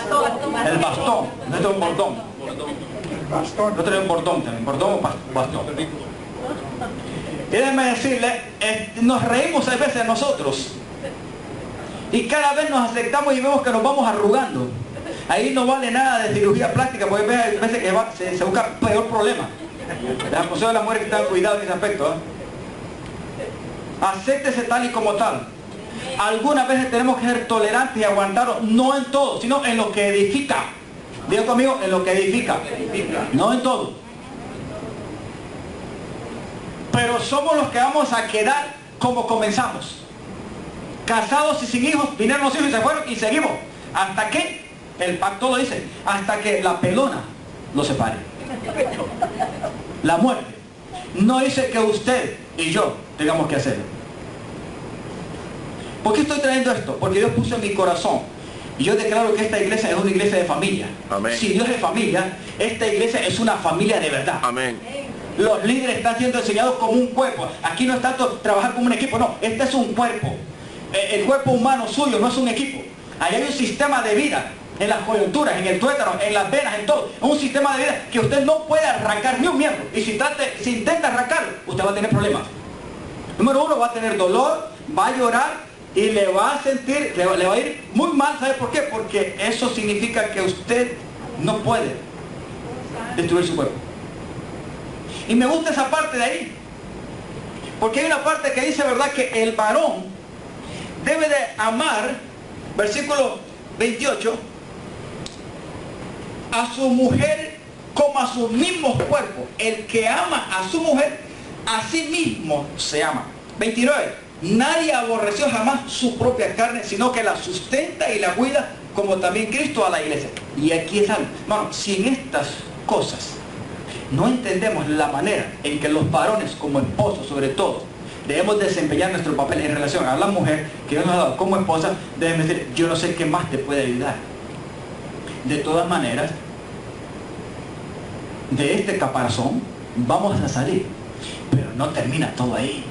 El bastón, no es un bordón. No tenemos un bordón también, bordón o bastón. Y déjeme decirle, nos reímos a veces nosotros. Y cada vez nos aceptamos y vemos que nos vamos arrugando. Ahí no vale nada de cirugía plástica, porque hay veces que se busca peor problema. La Museo de la Mujer que está cuidado en ese aspecto. Acéptese tal y como tal. Algunas veces tenemos que ser tolerantes y aguantarnos, no en todo, sino en lo que edifica. Diga conmigo, en lo que edifica. No en todo. Pero somos los que vamos a quedar como comenzamos. Casados y sin hijos, vinieron los hijos y se fueron y seguimos. ¿Hasta qué? El pacto lo dice. Hasta que la pelona lo separe. La muerte. No dice que usted y yo tengamos que hacerlo. ¿Por qué estoy trayendo esto? Porque Dios puso en mi corazón. Y yo declaro que esta iglesia es una iglesia de familia. Amén. Si Dios es familia, esta iglesia es una familia de verdad. Amén. Los líderes están siendo enseñados como un cuerpo. Aquí no es tanto trabajar como un equipo, no. Este es un cuerpo. El cuerpo humano suyo no es un equipo. Ahí hay un sistema de vida. En las coyunturas, en el tuétano, en las venas, en todo. Es un sistema de vida que usted no puede arrancar ni un miembro. Y si intenta arrancarlo, usted va a tener problemas. Número 1, va a tener dolor, va a llorar y le va a sentir, le va a ir muy mal. ¿Sabe por qué? Porque eso significa que usted no puede destruir su cuerpo. Y me gusta esa parte de ahí. Porque hay una parte que dice, ¿verdad?, que el varón debe de amar, versículo 28, a su mujer como a sus mismos cuerpos. El que ama a su mujer, a sí mismo se ama. 29. Nadie aborreció jamás su propia carne, sino que la sustenta y la cuida, como también Cristo a la iglesia. Y aquí es algo. Bueno, si en estas cosas no entendemos la manera en que los varones, como esposos sobre todo, debemos desempeñar nuestro papel en relación a la mujer que Dios nos ha dado como esposa, debemos decir, yo no sé qué más te puede ayudar. De todas maneras, de este caparazón vamos a salir, pero no termina todo ahí.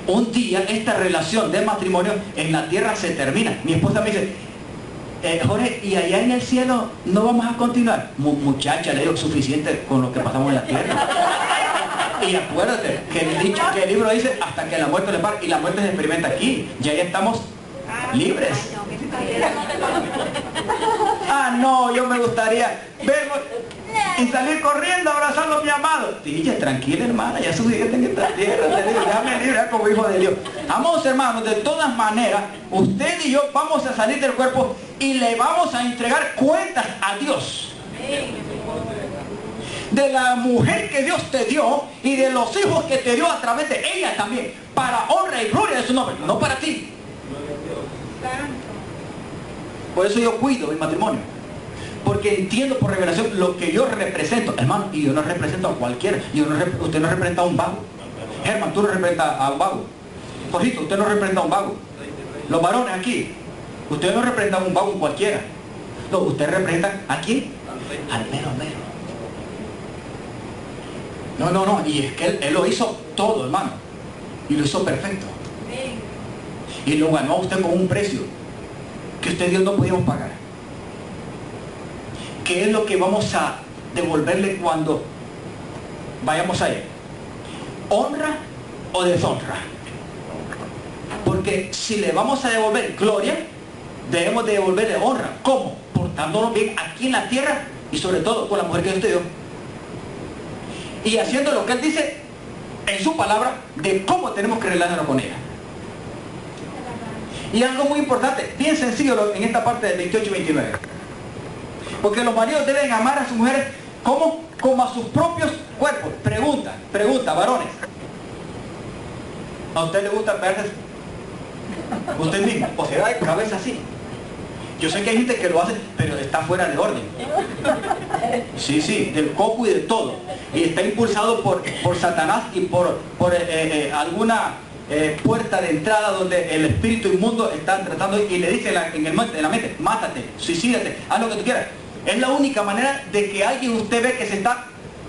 Un día esta relación de matrimonio en la tierra se termina. Mi esposa me dice, Jorge, ¿y allá en el cielo no vamos a continuar? Muchacha, le digo, suficiente con lo que pasamos en la tierra. Y acuérdate que el libro dice hasta que la muerte le pare, y la muerte se experimenta aquí. Ya estamos libres. Ah, no, yo me gustaría verlo y salir corriendo abrazando a mi amado. Dije, tranquila hermana, ya suficiente en esta tierra, te digo, ya me libre como hijo de Dios. Amados hermanos, de todas maneras, usted y yo vamos a salir del cuerpo y le vamos a entregar cuentas a Dios. De la mujer que Dios te dio y de los hijos que te dio a través de ella también, para honra y gloria de su nombre, no para ti. Por eso yo cuido mi matrimonio, porque entiendo por revelación lo que yo represento, hermano. Y yo no represento a cualquiera. Usted no representa a un vago. Germán, tú no representas a un vago. Jorgito, usted no representa a un vago. Los varones aquí, usted no representa a un vago cualquiera. No, usted representa ¿a quién? Al mero mero. No, y es que él lo hizo todo, hermano, y lo hizo perfecto, y lo ganó a usted con un precio que usted y Dios no podíamos pagar. ¿Qué es lo que vamos a devolverle cuando vayamos a él? ¿Honra o deshonra? Porque si le vamos a devolver gloria, debemos de devolverle honra. ¿Cómo? Portándonos bien aquí en la tierra y sobre todo con la mujer que Dios te dio, y haciendo lo que Él dice en su palabra de cómo tenemos que relacionarnos con ella. Y algo muy importante, bien sencillo en esta parte del 28 y 29. Porque los maridos deben amar a sus mujeres como a sus propios cuerpos. Pregunta, varones. ¿A usted le gusta verse usted mismo? O se da de cabeza así. Yo sé que hay gente que lo hace, pero está fuera de orden. Sí, del coco y de todo. Y está impulsado por Satanás y por alguna puerta de entrada donde el espíritu inmundo está tratando y le dice en la mente, mátate, suicídate, haz lo que tú quieras. Es la única manera de que alguien usted ve que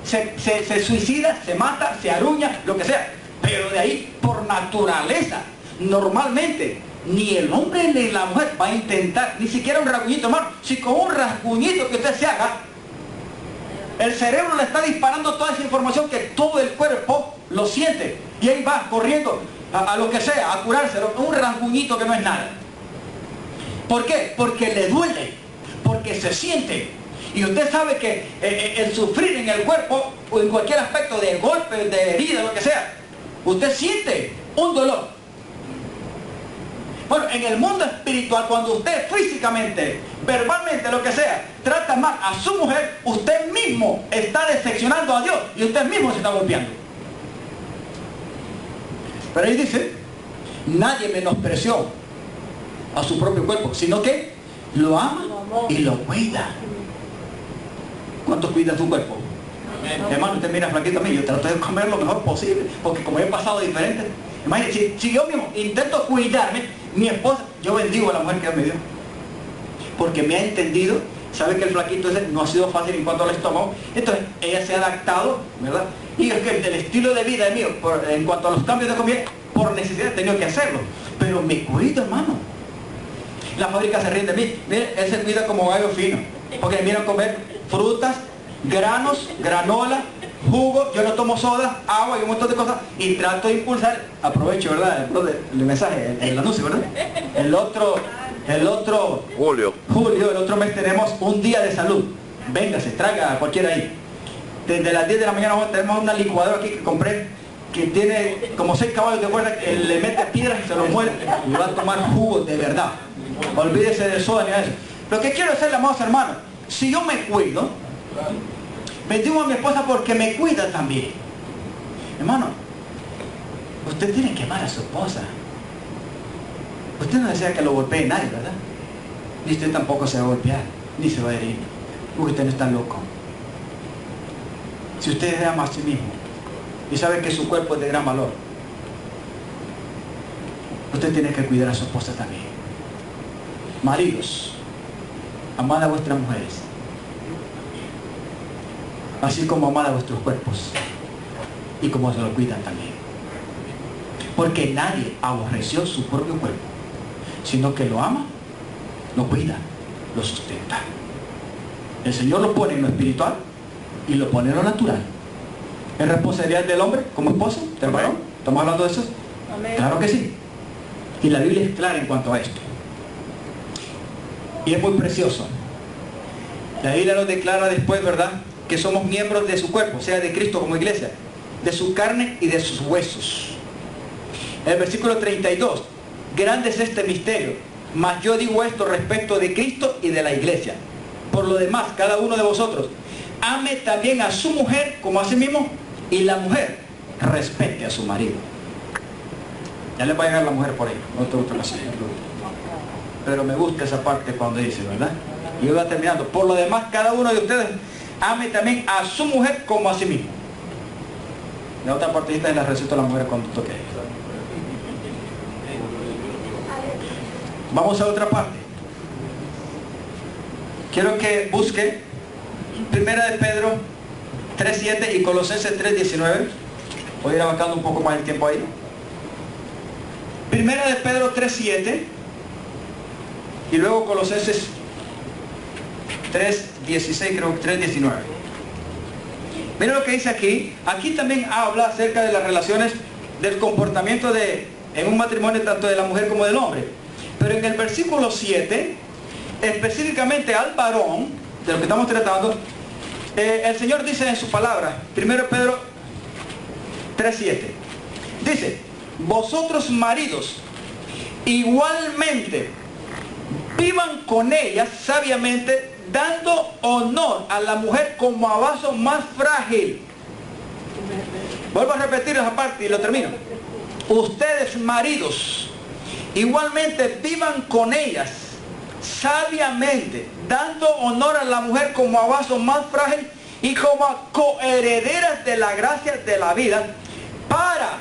se suicida, se mata, se aruña, lo que sea. Pero de ahí, por naturaleza, normalmente, ni el hombre ni la mujer va a intentar, ni siquiera un rasguñito, hermano. Si con un rasguñito que usted se haga, el cerebro le está disparando toda esa información que todo el cuerpo lo siente. Y ahí va corriendo a lo que sea, a curarse. Un rasguñito que no es nada. ¿Por qué? Porque le duele, porque se siente. Y usted sabe que el sufrir en el cuerpo, o en cualquier aspecto de golpe, de herida, lo que sea, usted siente un dolor. Bueno, en el mundo espiritual, cuando usted físicamente, verbalmente, lo que sea, trata mal a su mujer, usted mismo está decepcionando a Dios y usted mismo se está golpeando. Pero ahí dice, nadie menospreció a su propio cuerpo, sino que lo ama y lo cuida. ¿Cuánto cuida tu cuerpo? Hermano, usted mira flaquito a mí, yo trato de comer lo mejor posible, porque como he pasado diferente. Imagínate, si yo mismo intento cuidarme, mi esposa, yo bendigo a la mujer que Dios me dio, porque me ha entendido, sabe que el flaquito ese no ha sido fácil en cuanto al estómago, entonces ella se ha adaptado, ¿verdad? Y es que el estilo de vida mío, en cuanto a los cambios de comida, por necesidad he tenido que hacerlo, pero me cuido, hermano. La fábrica se ríe de mí, mire, él se cuida como gallo fino, porque me miran comer frutas, granos, granola, jugo, yo no tomo soda, agua y un montón de cosas, y trato de impulsar, aprovecho, ¿verdad? El mensaje, el anuncio, ¿verdad? El otro julio, el otro mes tenemos un día de salud. Véngase, traiga a cualquiera ahí. Desde las 10 de la mañana tenemos una licuadora aquí que compré, que tiene como 6 caballos de fuerza, que le mete piedras y se los muere, y va a tomar jugo de verdad. Olvídese de soda ni de eso. Lo que quiero hacerle, amados hermanos, si yo me cuido, bendigo a mi esposa porque me cuida también. Hermano, usted tiene que amar a su esposa. Usted no desea que lo golpee nadie, ¿verdad? Ni usted tampoco se va a golpear, ni se va a herir, porque usted no está loco. Si usted se ama a sí mismo y sabe que su cuerpo es de gran valor, usted tiene que cuidar a su esposa también. Maridos, amad a vuestras mujeres, así como amad a vuestros cuerpos, y como se lo cuidan también. Porque nadie aborreció su propio cuerpo, sino que lo ama, lo cuida, lo sustenta. El Señor lo pone en lo espiritual y lo pone en lo natural. ¿Es responsabilidad del hombre como esposo, del varón? ¿Estamos hablando de eso? Amén. Claro que sí. Y la Biblia es clara en cuanto a esto. Y es muy precioso La Biblia nos declara después, ¿verdad?, que somos miembros de su cuerpo, o sea, de Cristo como iglesia, de su carne y de sus huesos. El versículo 32, grande es este misterio, mas yo digo esto respecto de Cristo y de la iglesia. Por lo demás, cada uno de vosotros ame también a su mujer como a sí mismo, y la mujer respete a su marido. Ya le va a llegar la mujer por ahí, otra ocasión. Pero me gusta esa parte cuando dice, ¿verdad? Y yo voy terminando. Por lo demás, cada uno de ustedes ame también a su mujer como a sí mismo. La otra partecita es la receta de la mujer cuando toque. Vamos a otra parte. Quiero que busque Primera de Pedro 3:7 y Colosenses 3:19. Voy a ir abarcando un poco más el tiempo ahí. Primera de Pedro 3:7 y luego Colosenses 3:16, creo que 3:19. Mira lo que dice aquí. Aquí también habla acerca de las relaciones del comportamiento en un matrimonio tanto de la mujer como del hombre. Pero en el versículo 7, específicamente al varón, de lo que estamos tratando, el Señor dice en su palabra, 1 Pedro 3:7, dice: vosotros maridos, igualmente, vivan con ellas sabiamente, dando honor a la mujer como a vaso más frágil. Vuelvo a repetir esa parte y lo termino. Ustedes maridos, igualmente vivan con ellas sabiamente, dando honor a la mujer como a vaso más frágil y como a coherederas de la gracia de la vida, para,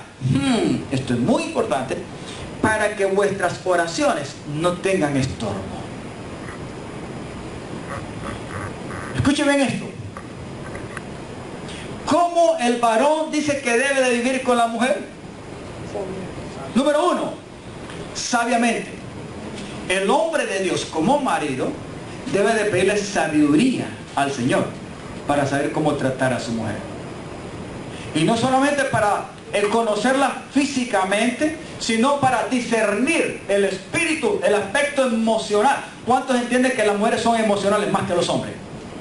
esto es muy importante, para que vuestras oraciones no tengan estorbo. Escuchen bien esto. ¿Cómo el varón dice que debe de vivir con la mujer? Número 1, sabiamente. El hombre de Dios como marido debe de pedirle sabiduría al Señor para saber cómo tratar a su mujer. Y no solamente para conocerla físicamente, sino para discernir el espíritu, el aspecto emocional. ¿Cuántos entienden que las mujeres son emocionales más que los hombres?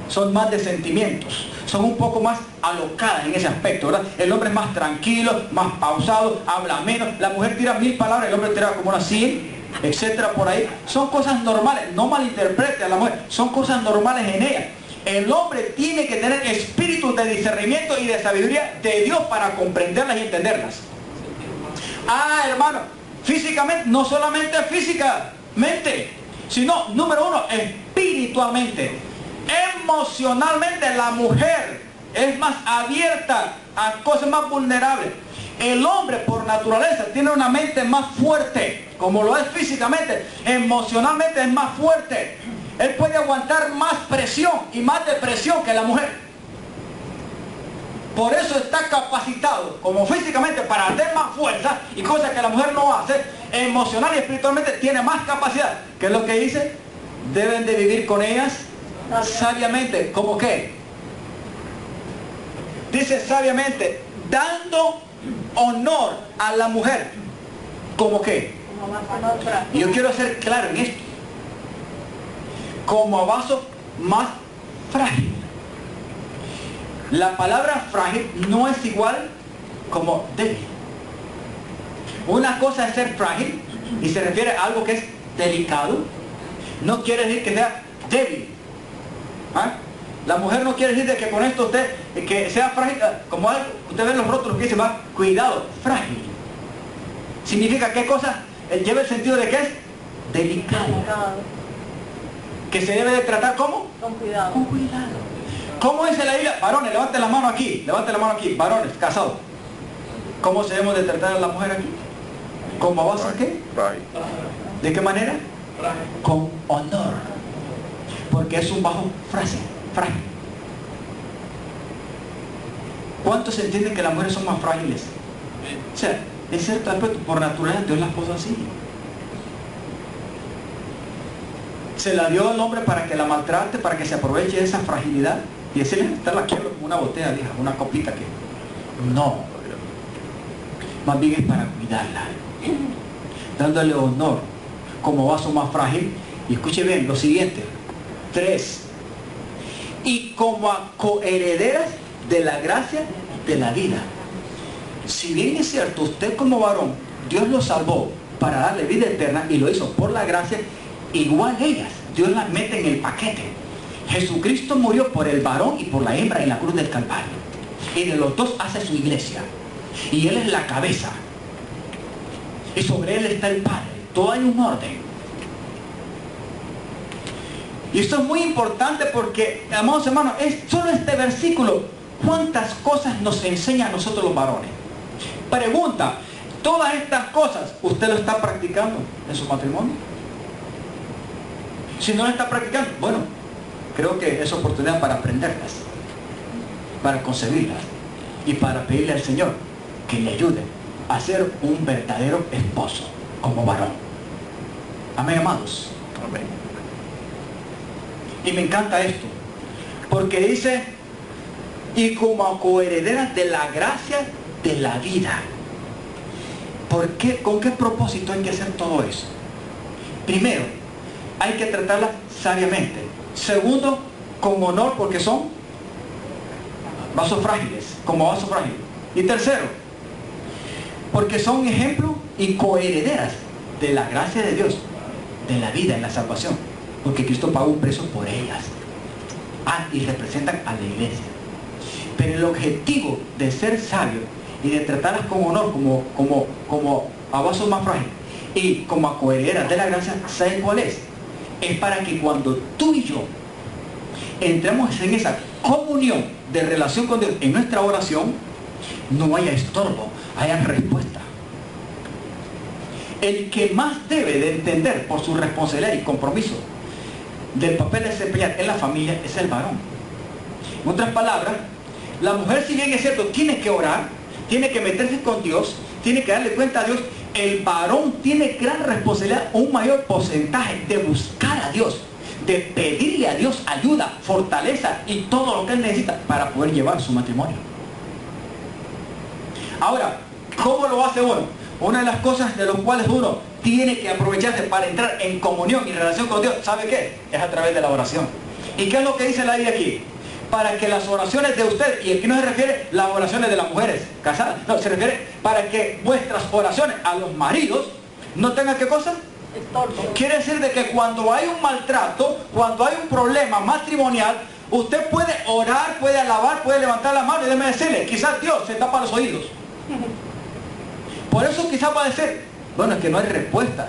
Son más de sentimientos, son un poco más alocadas en ese aspecto, ¿verdad? El hombre es más tranquilo, más pausado, habla menos. La mujer tira 1000 palabras, el hombre tira como unas 100, etcétera, por ahí. Son cosas normales, no malinterprete a la mujer, son cosas normales en ella. El hombre tiene que tener espíritu de discernimiento y de sabiduría de Dios para comprenderlas y entenderlas. Ah, hermano, físicamente, no solamente físicamente, sino, número 1, espiritualmente. Emocionalmente la mujer es más abierta a cosas más vulnerables. El hombre por naturaleza tiene una mente más fuerte, como lo es físicamente. Emocionalmente es más fuerte. Él puede aguantar más presión y más depresión que la mujer. Por eso está capacitado, como físicamente, para hacer más fuerza y cosas que la mujer no hace. Emocional y espiritualmente tiene más capacidad. ¿Qué es lo que dice? Deben de vivir con ellas sabiamente. ¿Cómo qué? Dice sabiamente, dando honor a la mujer. ¿Cómo qué? Y yo quiero ser claro en esto. Como a vaso más frágil. La palabra frágil no es igual como débil. Una cosa es ser frágil y se refiere a algo que es delicado. No quiere decir que sea débil. ¿Ah? La mujer no quiere decir de que con esto usted que sea frágil, como algo, usted ve los rótulos que dice más, cuidado, frágil. Significa qué cosa, lleva el sentido de que es delicado. Que se debe de tratar ¿cómo? Con cuidado. Con cuidado. ¿Cómo dice la Biblia? Varones, levanten la mano aquí, varones, casados. ¿Cómo se debemos de tratar a la mujer aquí? ¿Cómo vas a qué? ¿De qué manera? Con honor. Porque es un bajo frágil. ¿Cuántos entienden que las mujeres son más frágiles? O sea, en cierto aspecto, por naturaleza Dios las puso así. Se la dio al hombre para que la maltrate, para que se aproveche de esa fragilidad y decirle, esta la quiero como una botella vieja, una copita que... No. Más bien es para cuidarla, dándole honor como vaso más frágil. Y escuche bien lo siguiente. 3. y como a coherederas de la gracia de la vida. Si bien es cierto, usted como varón, Dios lo salvó para darle vida eterna y lo hizo por la gracia, igual ellas, Dios las mete en el paquete. Jesucristo murió por el varón y por la hembra en la cruz del Calvario. Y de los dos hace su iglesia. Y Él es la cabeza. Y sobre Él está el Padre. Todo hay un orden. Y esto es muy importante porque, amados hermanos, es solo este versículo. ¿Cuántas cosas nos enseña a nosotros los varones? Pregunta, ¿todas estas cosas usted lo está practicando en su matrimonio? Si no lo está practicando, bueno, creo que es oportunidad para aprenderlas, para concebirlas y para pedirle al Señor que le ayude a ser un verdadero esposo como varón. Amén, amados. Amén. Y me encanta esto, porque dice, y como coherederas de la gracia de la vida. ¿Por qué? ¿Con qué propósito hay que hacer todo eso? Primero, hay que tratarlas sabiamente. Segundo, con honor, porque son vasos frágiles, como vasos frágiles. Y tercero, porque son ejemplo y coherederas de la gracia de Dios, de la vida, en la salvación, porque Cristo pagó un precio por ellas. Y representan a la iglesia. Pero el objetivo de ser sabio y de tratarlas con honor como a vasos más frágiles y como a coherederas de la gracia, ¿saben cuál es? Es para que cuando tú y yo entremos en esa comunión de relación con Dios en nuestra oración, no haya estorbo, haya respuesta. El que más debe de entender por su responsabilidad y compromiso del papel de desempeñar en la familia es el varón. En otras palabras, la mujer, si bien es cierto, tiene que orar, tiene que meterse con Dios, tiene que darle cuenta a Dios. El varón tiene gran responsabilidad, un mayor porcentaje de buscar a Dios, de pedirle a Dios ayuda, fortaleza y todo lo que él necesita para poder llevar su matrimonio. Ahora, ¿cómo lo hace uno? Una de las cosas de las cuales uno tiene que aprovecharse para entrar en comunión y relación con Dios, ¿sabe qué? Es a través de la oración. ¿Y qué es lo que dice la Biblia aquí? Para que las oraciones de usted, y aquí no se refiere las oraciones de las mujeres casadas, no, se refiere para que vuestras oraciones a los maridos no tengan ¿qué cosa? Estorbo. Quiere decir de que cuando hay un maltrato, cuando hay un problema matrimonial, usted puede orar, puede alabar, puede levantar la mano y déjeme decirle, quizás Dios se tapa los oídos. Por eso quizás va a decir, bueno, es que no hay respuesta.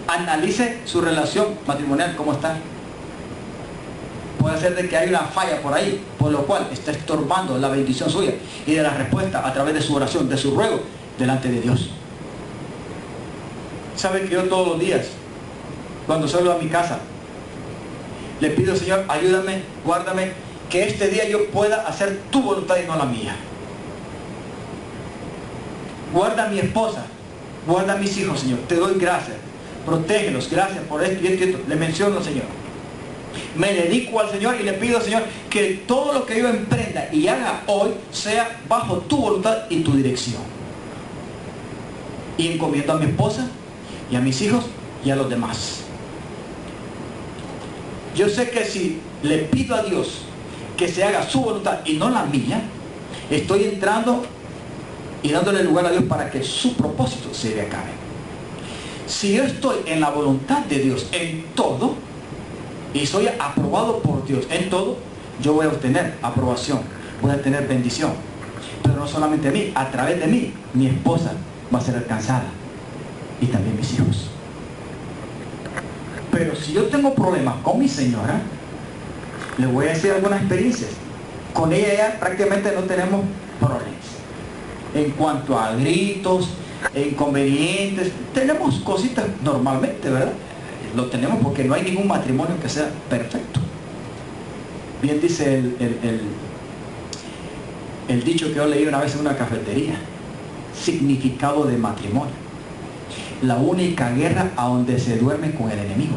Analice su relación matrimonial, ¿cómo está? Puede ser de que hay una falla por ahí, por lo cual está estorbando la bendición suya y de la respuesta a través de su oración, de su ruego delante de Dios. ¿Saben que yo todos los días, cuando salgo a mi casa, le pido, Señor, ayúdame, guárdame, que este día yo pueda hacer tu voluntad y no la mía? Guarda a mi esposa, guarda a mis hijos, Señor, te doy gracias, protégelos, gracias por esto y esto y esto. Le menciono, Señor. Me dedico al Señor y le pido, Señor, que todo lo que yo emprenda y haga hoy sea bajo tu voluntad y tu dirección. Y encomiendo a mi esposa y a mis hijos y a los demás. Yo sé que si le pido a Dios que se haga su voluntad y no la mía, estoy entrando y dándole lugar a Dios para que su propósito se le acabe. Si yo estoy en la voluntad de Dios en todo, y soy aprobado por Dios en todo, yo voy a obtener aprobación, voy a tener bendición. Pero no solamente a mí, a través de mí, mi esposa va a ser alcanzada y también mis hijos. Pero si yo tengo problemas con mi señora, le voy a decir algunas experiencias. Con ella ya prácticamente no tenemos problemas. En cuanto a gritos, inconvenientes, tenemos cositas normalmente, ¿verdad? Lo tenemos porque no hay ningún matrimonio que sea perfecto. Bien dice el dicho que yo leí una vez en una cafetería: significado de matrimonio: la única guerra a donde se duerme con el enemigo.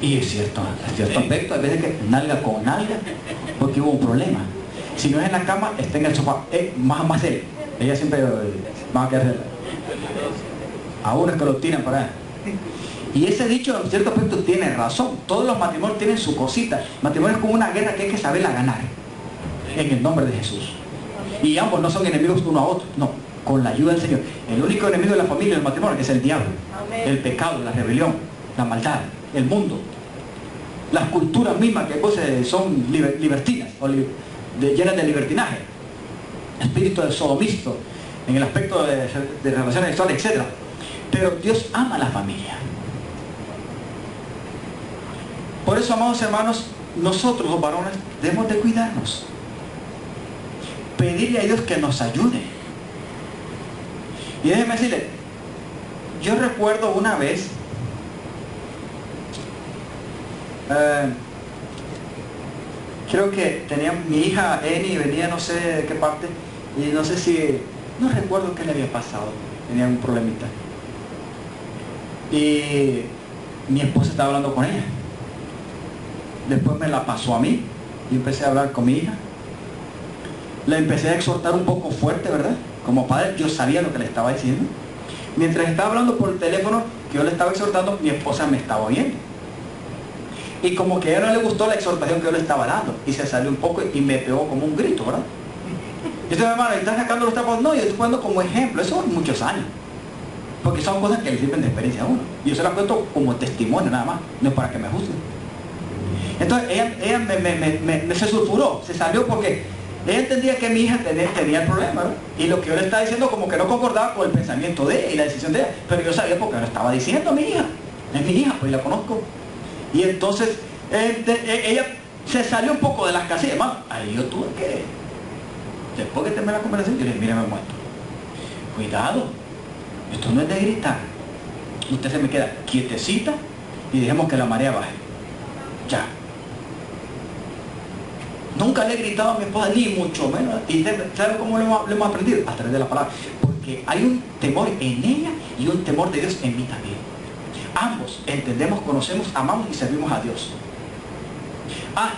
Y es cierto aspecto, hay veces que nalga con nalga porque hubo un problema. Si no es en la cama, está en el sofá. Más él, ella siempre va a quedar a uno es que lo tiran para allá. Y ese dicho en cierto aspecto tiene razón. Todos los matrimonios tienen su cosita. El matrimonio es como una guerra que hay que saberla ganar. En el nombre de Jesús. Y ambos no son enemigos uno a otro. No, con la ayuda del Señor. El único enemigo de la familia del matrimonio es el diablo. Amén. El pecado, la rebelión, la maldad, el mundo. Las culturas mismas que pues, son libertinas o llenas de libertinaje. Espíritu del sodomisto en el aspecto de relaciones sexuales, etc. Pero Dios ama a la familia. Por eso, amados hermanos, nosotros los varones debemos de cuidarnos. Pedirle a Dios que nos ayude. Y déjeme decirle, yo recuerdo una vez, creo que tenía mi hija Eni, venía no sé de qué parte, y no sé si, no recuerdo qué le había pasado, tenía un problemita. Y mi esposa estaba hablando con ella. Después me la pasó a mí, y empecé a hablar con mi hija. La empecé a exhortar un poco fuerte, ¿verdad? Como padre, yo sabía lo que le estaba diciendo. Mientras estaba hablando por el teléfono, que yo le estaba exhortando, mi esposa me estaba oyendo. Y como que a ella no le gustó la exhortación que yo le estaba dando. Y se salió un poco y me pegó como un grito, ¿verdad? Y entonces, hermano, ¿estás sacando los trapos? No, yo estoy poniendo como ejemplo. Eso son muchos años. Porque son cosas que le sirven de experiencia a uno. Y yo se las cuento como testimonio nada más. No es para que me juzguen. Entonces, ella se sulfuró. Se salió porque ella entendía que mi hija tenía el problema, ¿verdad? Y lo que yo le estaba diciendo como que no concordaba con el pensamiento de ella y la decisión de ella. Pero yo sabía porque lo estaba diciendo a mi hija. Es mi hija, pues la conozco. Y entonces ella se salió un poco de las casillas, hermano. Ahí yo tuve que, después que terminé la conversación, yo le dije, mire, me muestro. Cuidado, esto no es de gritar. Usted se me queda quietecita y dejemos que la marea baje. Ya. Nunca le he gritado a mi esposa, ni mucho menos. ¿Y sabe cómo lo hemos aprendido? A través de la palabra. Porque hay un temor en ella y un temor de Dios en mí también. Ambos entendemos, conocemos, amamos y servimos a Dios.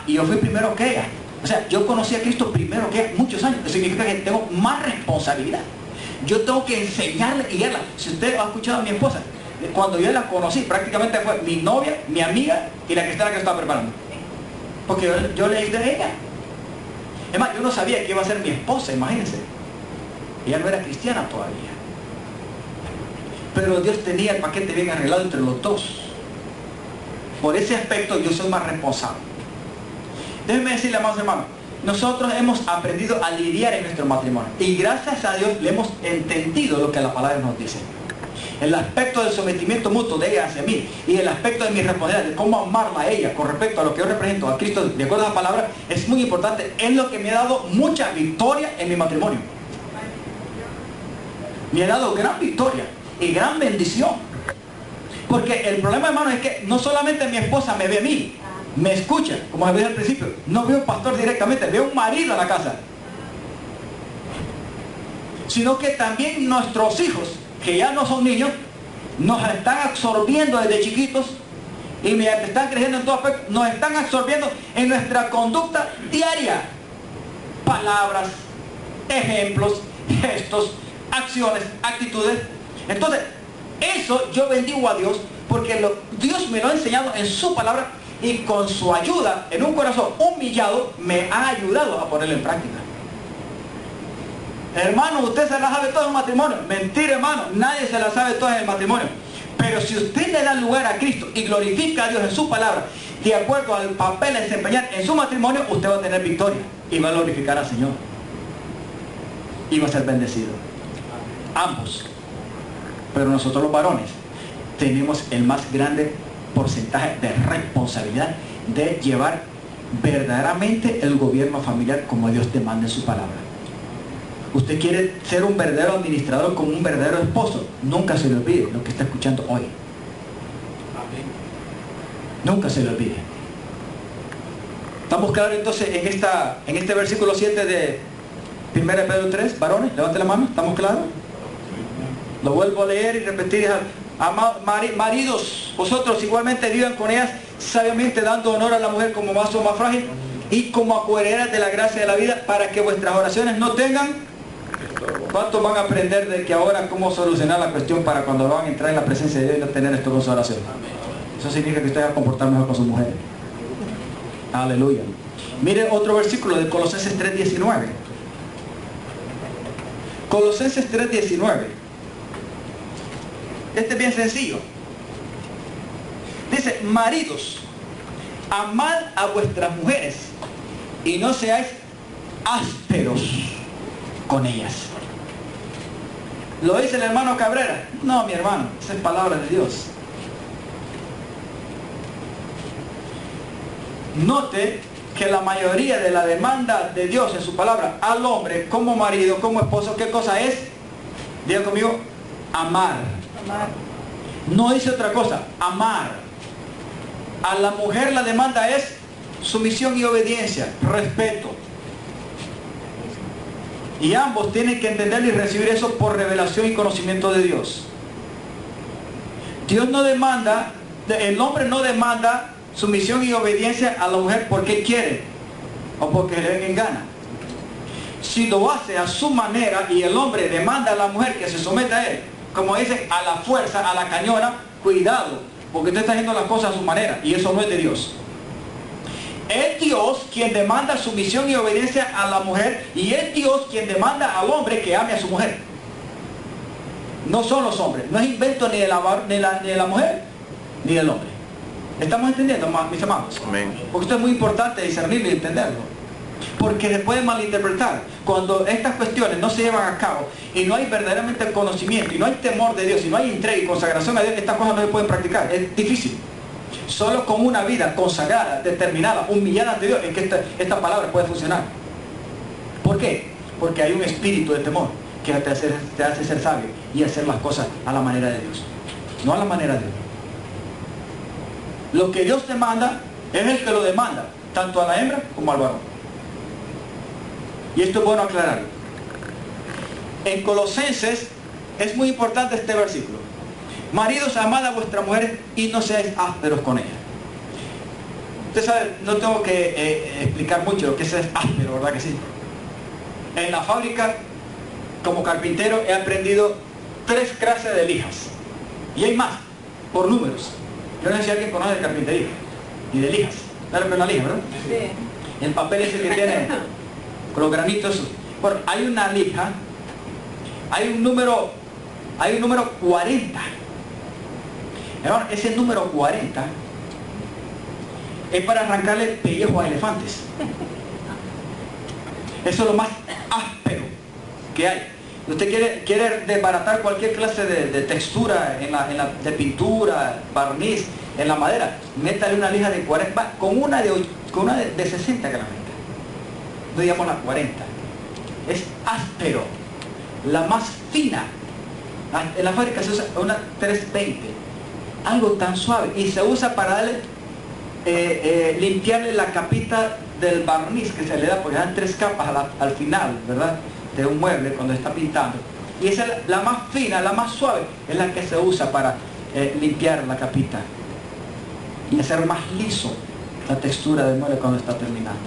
Y yo fui primero que ella. O sea, yo conocí a Cristo primero que ella, muchos años. Eso significa que tengo más responsabilidad. Yo tengo que enseñarle y guiarla. Si usted ha escuchado a mi esposa, cuando yo la conocí, prácticamente fue mi novia, mi amiga y la cristiana que estaba preparando. Porque yo le dije a ella. Es más, yo no sabía que iba a ser mi esposa, imagínense. Ella no era cristiana todavía. Pero Dios tenía el paquete bien arreglado entre los dos. Por ese aspecto yo soy más responsable. Déjenme decirle, amados hermanos, nosotros hemos aprendido a lidiar en nuestro matrimonio. Y gracias a Dios le hemos entendido lo que la palabra nos dice. El aspecto del sometimiento mutuo de ella hacia mí y el aspecto de mi responsabilidad, de cómo amarla a ella con respecto a lo que yo represento a Cristo, de acuerdo a la palabra, es muy importante. Es lo que me ha dado mucha victoria en mi matrimonio. Me ha dado gran victoria y gran bendición. Porque el problema, hermano, es que no solamente mi esposa me ve a mí, me escucha, como se ve al principio. No veo un pastor directamente, veo un marido en la casa. Sino que también nuestros hijos, que ya no son niños, nos están absorbiendo desde chiquitos y mediante están creciendo en todo aspecto, nos están absorbiendo en nuestra conducta diaria. Palabras, ejemplos, gestos, acciones, actitudes. Entonces, eso yo bendigo a Dios porque Dios me lo ha enseñado en su palabra y con su ayuda, en un corazón humillado, me ha ayudado a ponerlo en práctica. Hermano, usted se la sabe todo en el matrimonio. Mentira, hermano, nadie se la sabe todo en el matrimonio. Pero si usted le da lugar a Cristo y glorifica a Dios en su palabra, de acuerdo al papel a desempeñar en su matrimonio, usted va a tener victoria y va a glorificar al Señor. Y va a ser bendecido. Ambos. Pero nosotros los varones tenemos el más grande porcentaje de responsabilidad de llevar verdaderamente el gobierno familiar como Dios demanda en su palabra. Usted quiere ser un verdadero administrador como un verdadero esposo, nunca se le olvide lo que está escuchando hoy. Amén. Nunca se le olvide. ¿Estamos claros entonces en este versículo 7 de 1 Pedro 3? Varones, levante la mano, ¿estamos claros? Lo vuelvo a leer y repetir. Maridos, vosotros igualmente vivan con ellas sabiamente, dando honor a la mujer como vaso más frágil y como acuereras de la gracia de la vida, para que vuestras oraciones no tengan ¿Cuántos van a aprender de que ahora cómo solucionar la cuestión para cuando van a entrar en la presencia de Dios y no tener esto con su oración? Eso significa que usted va a comportar mejor con sus mujeres. Aleluya. Mire otro versículo de Colosenses 3:19. Colosenses 3:19. Este es bien sencillo. Dice, maridos, amad a vuestras mujeres y no seáis ásperos con ellas. ¿Lo dice el hermano Cabrera? No, mi hermano, esa es palabra de Dios. Note que la mayoría de la demanda de Dios en su palabra al hombre, como marido, como esposo, ¿qué cosa es? Diga conmigo, amar. Amar. No dice otra cosa, amar. A la mujer la demanda es sumisión y obediencia, respeto. Y ambos tienen que entender y recibir eso por revelación y conocimiento de Dios. Dios no demanda, el hombre no demanda sumisión y obediencia a la mujer porque quiere o porque le den gana. Si lo hace a su manera y el hombre demanda a la mujer que se someta a él, como dicen, a la fuerza, a la cañona, cuidado, porque usted está haciendo las cosas a su manera y eso no es de Dios. Es Dios quien demanda sumisión y obediencia a la mujer y es Dios quien demanda al hombre que ame a su mujer. No son los hombres, no es invento ni de la mujer ni del hombre. ¿Estamos entendiendo, mis amados? Amén. Porque esto es muy importante discernirlo y entenderlo. Porque se puede malinterpretar. Cuando estas cuestiones no se llevan a cabo y no hay verdaderamente conocimiento y no hay temor de Dios y no hay entrega y consagración a Dios, estas cosas no se pueden practicar. Es difícil. Solo con una vida consagrada, determinada, humillada ante Dios es que esta palabra puede funcionar. ¿Por qué? Porque hay un espíritu de temor que te hace ser sabio y hacer las cosas a la manera de Dios. No a la manera de Dios. Lo que Dios demanda es el que lo demanda, tanto a la hembra como al varón. Y esto es bueno aclararlo. En Colosenses es muy importante este versículo. Maridos, amad a vuestras mujeres y no seáis ásperos con ellas. Usted sabe, no tengo que explicar mucho lo que es áspero, ¿verdad que sí? En la fábrica, como carpintero, he aprendido 3 clases de lijas. Y hay más, por números. Yo no sé si alguien conoce de carpintería y de lijas. ¿Sabes lo que es una lija, verdad? Sí. El papel ese que tiene con los granitos esos. Bueno, hay una lija, hay un número 40. Hermano, ese número 40 es para arrancarle pellejo a elefantes. Eso es lo más áspero que hay. Usted quiere desbaratar cualquier clase de textura de pintura, barniz, en la madera, métale una lija de 40, con una de 60 que la meta. No digamos la 40. Es áspero, la más fina. En la fábrica se usa una 320, algo tan suave, y se usa para darle, limpiarle la capita del barniz que se le da, porque dan 3 capas al final, ¿verdad?, de un mueble cuando está pintando. Y esa es la más fina, la más suave, es la que se usa para limpiar la capita y hacer más liso la textura del mueble cuando está terminando.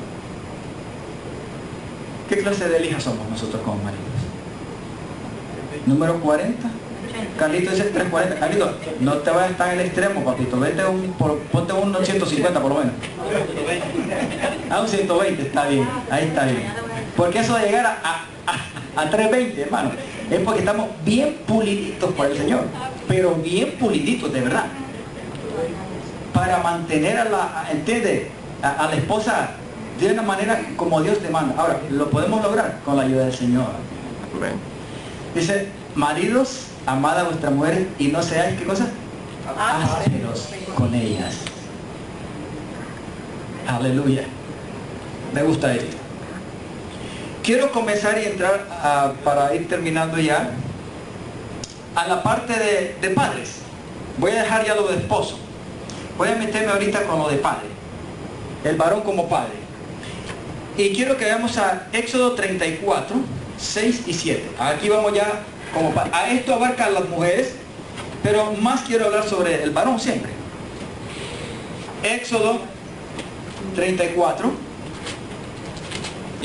¿Qué clase de lija somos nosotros como maridos? Número 40. Carlito dice 340. Carlito, no te vayas a estar en el extremo, papito. Ponte un 150 por lo menos. A un 120 está bien. Ahí está bien. Porque eso de llegar a 320, hermano, es porque estamos bien puliditos por el Señor. Pero bien puliditos, de verdad. Para mantener a la esposa de una manera como Dios te manda. Ahora, lo podemos lograr con la ayuda del Señor. Amén. Dice, maridos, amad a vuestras mujeres y no seáis, ¿qué cosa? Ásperos con ellas. Aleluya. Me gusta esto. Quiero comenzar y entrar para ir terminando ya a la parte de padres. Voy a dejar ya lo de esposo. Voy a meterme ahorita con lo de padre. El varón como padre. Y quiero que veamos a Éxodo 34, 6 y 7. Aquí vamos ya como padre. A esto abarca a las mujeres, pero más quiero hablar sobre el varón siempre. Éxodo 34.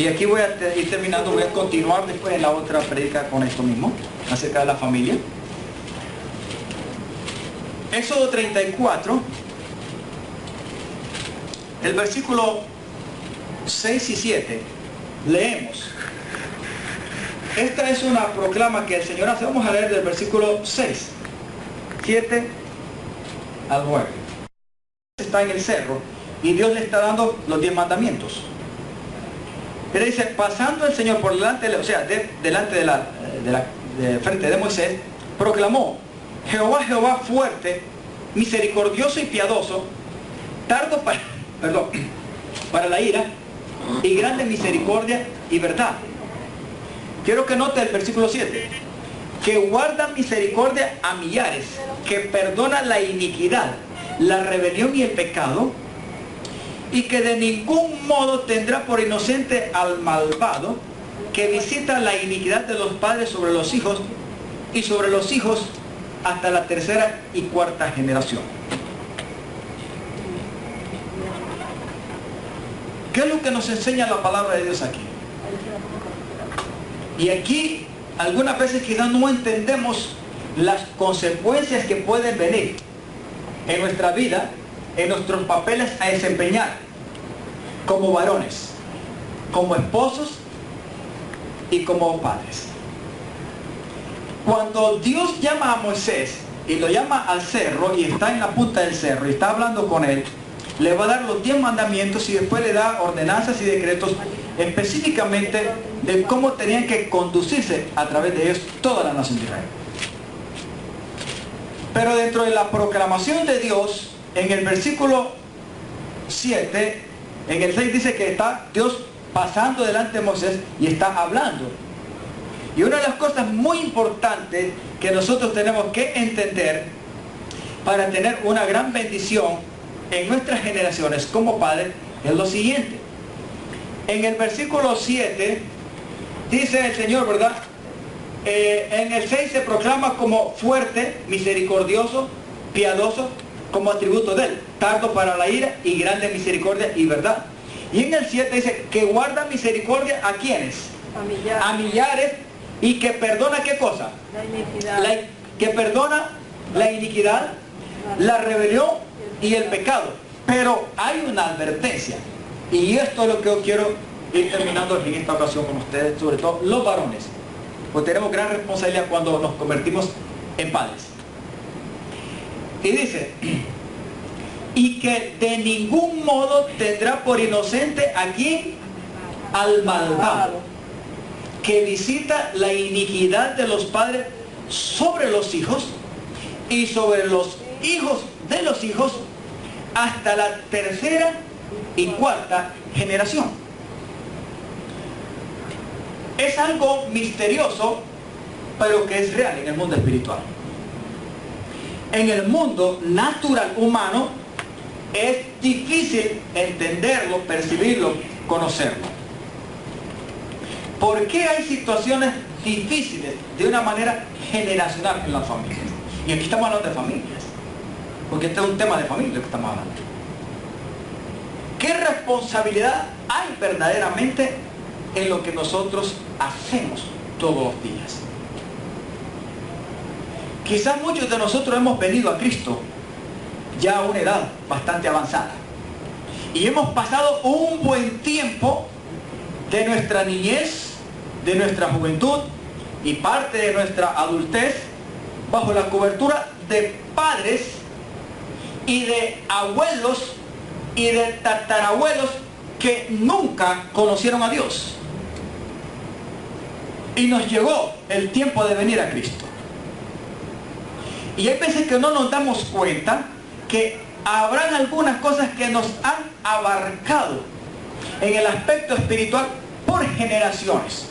Y aquí voy a ir terminando, voy a continuar después en la otra predica con esto mismo, acerca de la familia. Éxodo 34, el versículo 6 y 7, leemos. Esta es una proclama que el Señor hace. Vamos a leer del versículo 6, 7 al 9. Está en el cerro y Dios le está dando los 10 mandamientos. Pero dice, pasando el Señor por delante, delante de frente de Moisés, proclamó: Jehová, Jehová fuerte, misericordioso y piadoso, tardo para la ira y grande misericordia y verdad. Quiero que note el versículo 7, que guarda misericordia a millares, que perdona la iniquidad, la rebelión y el pecado, y que de ningún modo tendrá por inocente al malvado, que visita la iniquidad de los padres sobre los hijos y sobre los hijos hasta la tercera y cuarta generación. ¿Qué es lo que nos enseña la palabra de Dios aquí? Y aquí algunas veces quizás no entendemos las consecuencias que pueden venir en nuestra vida, en nuestros papeles a desempeñar como varones, como esposos y como padres. Cuando Dios llama a Moisés y lo llama al cerro y está en la punta del cerro y está hablando con él, le va a dar los 10 mandamientos y después le da ordenanzas y decretos específicamente de cómo tenían que conducirse a través de ellos toda la nación de Israel. Pero dentro de la proclamación de Dios, en el versículo 7, en el 6 dice que está Dios pasando delante de Moisés y está hablando. Y una de las cosas muy importantes que nosotros tenemos que entender para tener una gran bendición en nuestras generaciones como padres es lo siguiente. En el versículo 7 dice el Señor, ¿verdad? En el 6 se proclama como fuerte, misericordioso, piadoso, como atributo de él, tardo para la ira y grande misericordia y verdad. Y en el 7 dice que guarda misericordia a quienes, a millares, y que perdona ¿qué cosa? La iniquidad. Que perdona la iniquidad, la rebelión y el pecado. Pero hay una advertencia, y esto es lo que yo quiero ir terminando en esta ocasión con ustedes, sobre todo los varones, pues tenemos gran responsabilidad cuando nos convertimos en padres. Y dice, y que de ningún modo tendrá por inocente aquí al malvado, que visita la iniquidad de los padres sobre los hijos y sobre los hijos de los hijos hasta la tercera y cuarta generación. Es algo misterioso, pero que es real en el mundo espiritual. En el mundo natural humano es difícil entenderlo, percibirlo, conocerlo. ¿Por qué hay situaciones difíciles de una manera generacional en las familias? Y aquí estamos hablando de familias, porque este es un tema de familia que estamos hablando. ¿Qué responsabilidad hay verdaderamente en lo que nosotros hacemos todos los días? Quizás muchos de nosotros hemos venido a Cristo ya a una edad bastante avanzada y hemos pasado un buen tiempo de nuestra niñez, de nuestra juventud y parte de nuestra adultez bajo la cobertura de padres y de abuelos y de tatarabuelos que nunca conocieron a Dios. Y nos llegó el tiempo de venir a Cristo. Y hay veces que no nos damos cuenta que habrán algunas cosas que nos han abarcado en el aspecto espiritual por generaciones,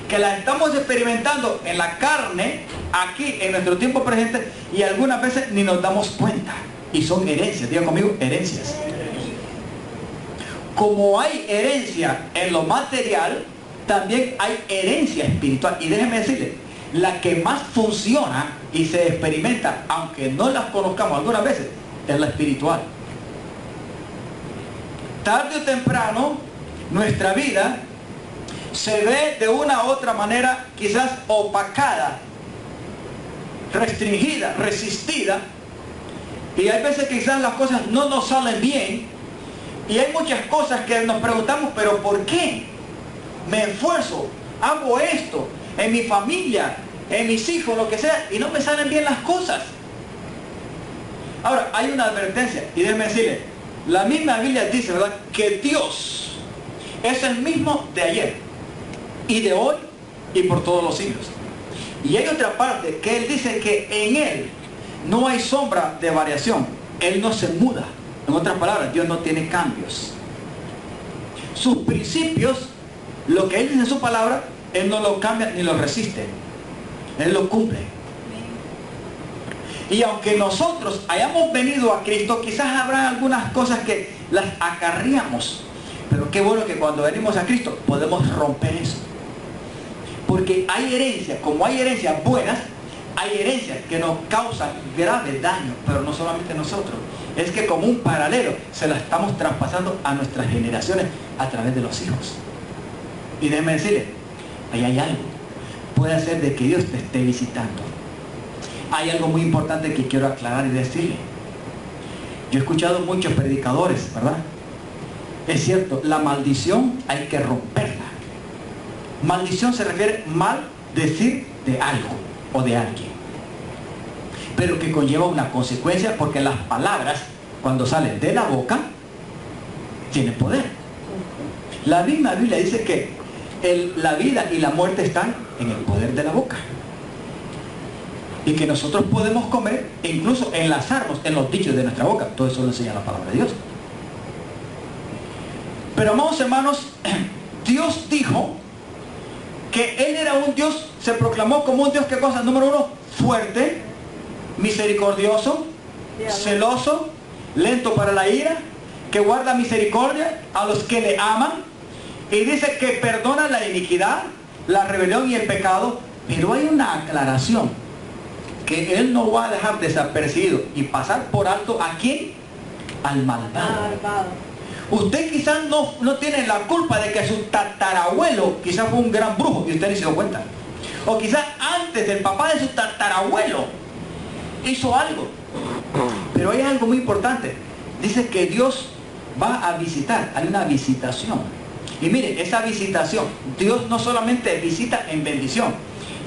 que las estamos experimentando en la carne, aquí en nuestro tiempo presente, y algunas veces ni nos damos cuenta. Y son herencias, digan conmigo, herencias. Como hay herencia en lo material, también hay herencia espiritual. Y déjenme decirles, la que más funciona y se experimenta, aunque no las conozcamos algunas veces, es la espiritual. Tarde o temprano, nuestra vida se ve de una u otra manera quizás opacada, restringida, resistida, y hay veces que quizás las cosas no nos salen bien, y hay muchas cosas que nos preguntamos, pero ¿por qué? Me esfuerzo, hago esto en mi familia, en mis hijos, lo que sea, y no me salen bien las cosas. Ahora, hay una advertencia, y déjenme decirle, la misma Biblia dice, ¿verdad?, que Dios es el mismo de ayer y de hoy y por todos los siglos. Y hay otra parte que Él dice que en Él no hay sombra de variación. Él no se muda. En otras palabras, Dios no tiene cambios. Sus principios, lo que Él dice en su palabra, Él no lo cambia ni lo resiste. Él lo cumple. Y aunque nosotros hayamos venido a Cristo, quizás habrá algunas cosas que las acarreamos. Pero qué bueno que cuando venimos a Cristo podemos romper eso. Porque hay herencias, como hay herencias buenas, hay herencias que nos causan grave daño. Pero no solamente nosotros. Es que como un paralelo se la estamos traspasando a nuestras generaciones a través de los hijos. Y déjenme decirle, ahí hay algo. Puede ser de que Dios te esté visitando. Hay algo muy importante que quiero aclarar y decirle. Yo he escuchado muchos predicadores, ¿verdad? Es cierto, la maldición hay que romperla. Maldición se refiere mal decir de algo o de alguien, pero que conlleva una consecuencia, porque las palabras, cuando salen de la boca, tienen poder. La misma Biblia dice que la vida y la muerte están en el poder de la boca. Y que nosotros podemos comer e incluso enlazarnos en los dichos de nuestra boca. Todo eso lo enseña la palabra de Dios. Pero amados hermanos, Dios dijo que Él era un Dios, se proclamó como un Dios, ¿qué cosa? Número uno, fuerte, misericordioso, celoso, lento para la ira, que guarda misericordia a los que le aman, y dice que perdona la iniquidad, la rebelión y el pecado. Pero hay una aclaración, que Él no va a dejar desapercibido y pasar por alto ¿a quién? Al malvado. Usted quizás no tiene la culpa de que su tatarabuelo quizás fue un gran brujo y usted ni se dio cuenta. O quizás antes el papá de su tatarabuelo hizo algo. Pero hay algo muy importante. Dice que Dios va a visitar. Hay una visitación. Y mire, esa visitación, Dios no solamente visita en bendición.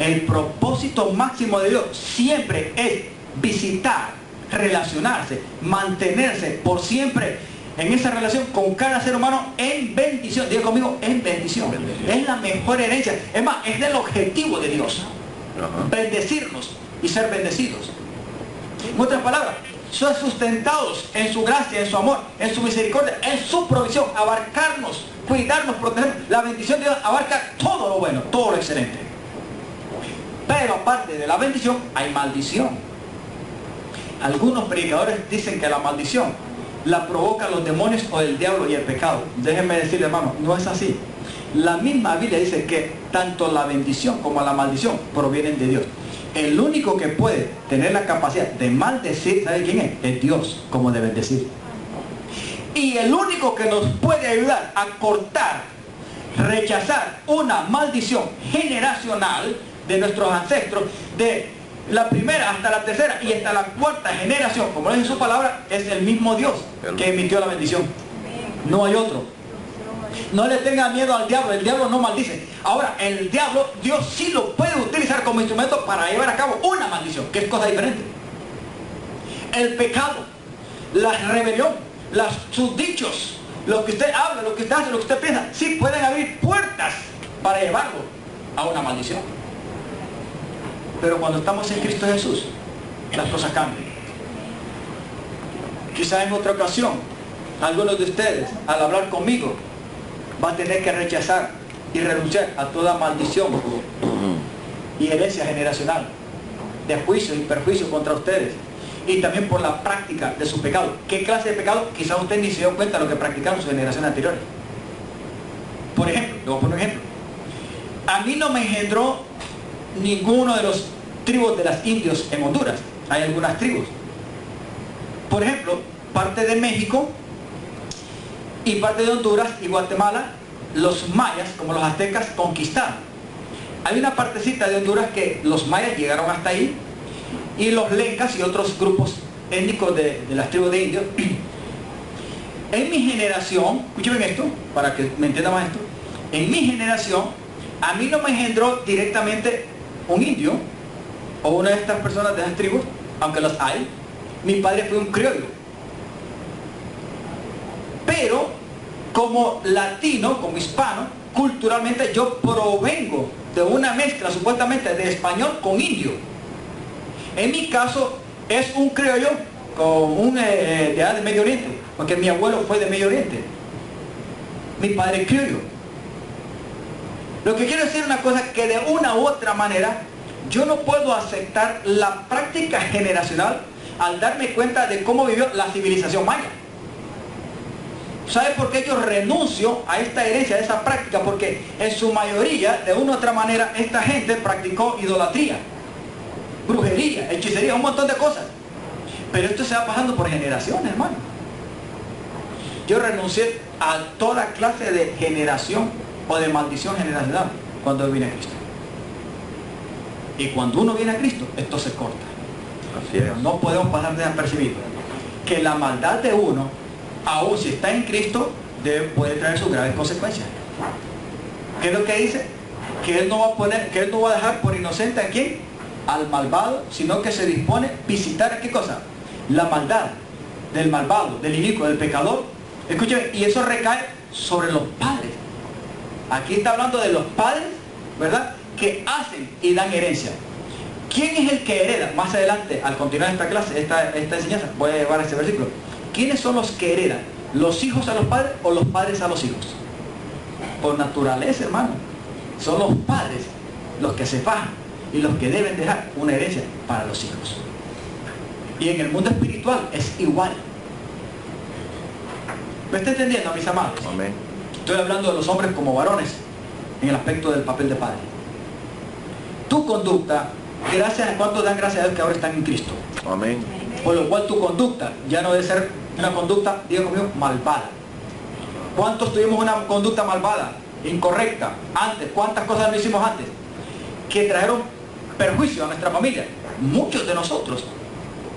El propósito máximo de Dios siempre es visitar, relacionarse, mantenerse por siempre en esa relación con cada ser humano en bendición. Diga conmigo, en bendición. Es la mejor herencia. Es más, es el objetivo de Dios. Bendecirnos y ser bendecidos. En otras palabras, ser sustentados en su gracia, en su amor, en su misericordia, en su provisión, abarcarnos, cuidarnos, protegernos. La bendición de Dios abarca todo lo bueno, todo lo excelente. Pero aparte de la bendición, hay maldición. Algunos predicadores dicen que la maldición la provocan los demonios o el diablo y el pecado. Déjenme decirle, hermano, no es así. La misma Biblia dice que tanto la bendición como la maldición provienen de Dios. El único que puede tener la capacidad de maldecir, ¿sabe quién es? Es Dios, como de bendecir. Y el único que nos puede ayudar a cortar, rechazar una maldición generacional de nuestros ancestros, de la primera hasta la tercera y hasta la cuarta generación, como dice su palabra, es el mismo Dios que emitió la bendición. No hay otro. No le tenga miedo al diablo, el diablo no maldice. Ahora, el diablo, Dios sí lo puede utilizar como instrumento para llevar a cabo una maldición, que es cosa diferente. El pecado, la rebelión, sus dichos, lo que usted habla, lo que usted hace, lo que usted piensa, sí pueden abrir puertas para llevarlo a una maldición. Pero cuando estamos en Cristo Jesús, las cosas cambian. Quizá en otra ocasión, algunos de ustedes, al hablar conmigo, va a tener que rechazar y renunciar a toda maldición y herencia generacional de juicio y perjuicio contra ustedes, y también por la práctica de su pecado. ¿Qué clase de pecado? Quizá usted ni se dio cuenta de lo que practicaron sus generaciones anteriores. Por ejemplo, le voy a poner un ejemplo. A mí no me engendró ninguno de los tribus de las indios en Honduras. Hay algunas tribus. Por ejemplo, parte de México y parte de Honduras y Guatemala los mayas, como los aztecas, conquistaron. Hay una partecita de Honduras que los mayas llegaron hasta ahí, y los lencas y otros grupos étnicos de las tribus de indios. En mi generación, escúcheme esto, para que me entienda más esto, en mi generación, a mí no me engendró directamente un indio, o una de estas personas de las tribus, aunque las hay. Mi padre fue un criollo. Pero, como latino, como hispano, culturalmente yo provengo de una mezcla supuestamente de español con indio. En mi caso, es un criollo con de Medio Oriente, porque mi abuelo fue de Medio Oriente. Mi padre es criollo. Lo que quiero decir es una cosa, que de una u otra manera, yo no puedo aceptar la práctica generacional al darme cuenta de cómo vivió la civilización maya. ¿Sabe por qué yo renuncio a esta herencia, a esa práctica? Porque en su mayoría, de una u otra manera, esta gente practicó idolatría, brujería, hechicería, un montón de cosas. Pero esto se va pasando por generaciones, hermano. Yo renuncié a toda clase de generación o de maldición generacional cuando vine a Cristo. Y cuando uno viene a Cristo, esto se corta. Pero no podemos pasar desapercibido que la maldad de uno, aun si está en Cristo, puede traer sus graves consecuencias. ¿Qué es lo que dice? Que Él no va a dejar por inocente a quién, al malvado, sino que se dispone a visitar, ¿qué cosa? La maldad del malvado, del inicuo, del pecador. Escuchen, y eso recae sobre los padres. Aquí está hablando de los padres, ¿verdad?, que hacen y dan herencia. ¿Quién es el que hereda? Más adelante, al continuar esta clase, esta enseñanza, voy a llevar este versículo. ¿Quiénes son los que heredan? ¿Los hijos a los padres o los padres a los hijos? Por naturaleza, hermano, son los padres los que se fajan y los que deben dejar una herencia para los hijos. Y en el mundo espiritual es igual. ¿Me está entendiendo, mis amados? Amén. Estoy hablando de los hombres como varones en el aspecto del papel de padre. Tu conducta, gracias a cuántos dan gracias a Dios que ahora están en Cristo. Amén. Por lo cual tu conducta ya no debe ser una conducta, digo conmigo, malvada. ¿Cuántos tuvimos una conducta malvada, incorrecta, antes? ¿Cuántas cosas no hicimos antes que trajeron perjuicio a nuestra familia? Muchos de nosotros,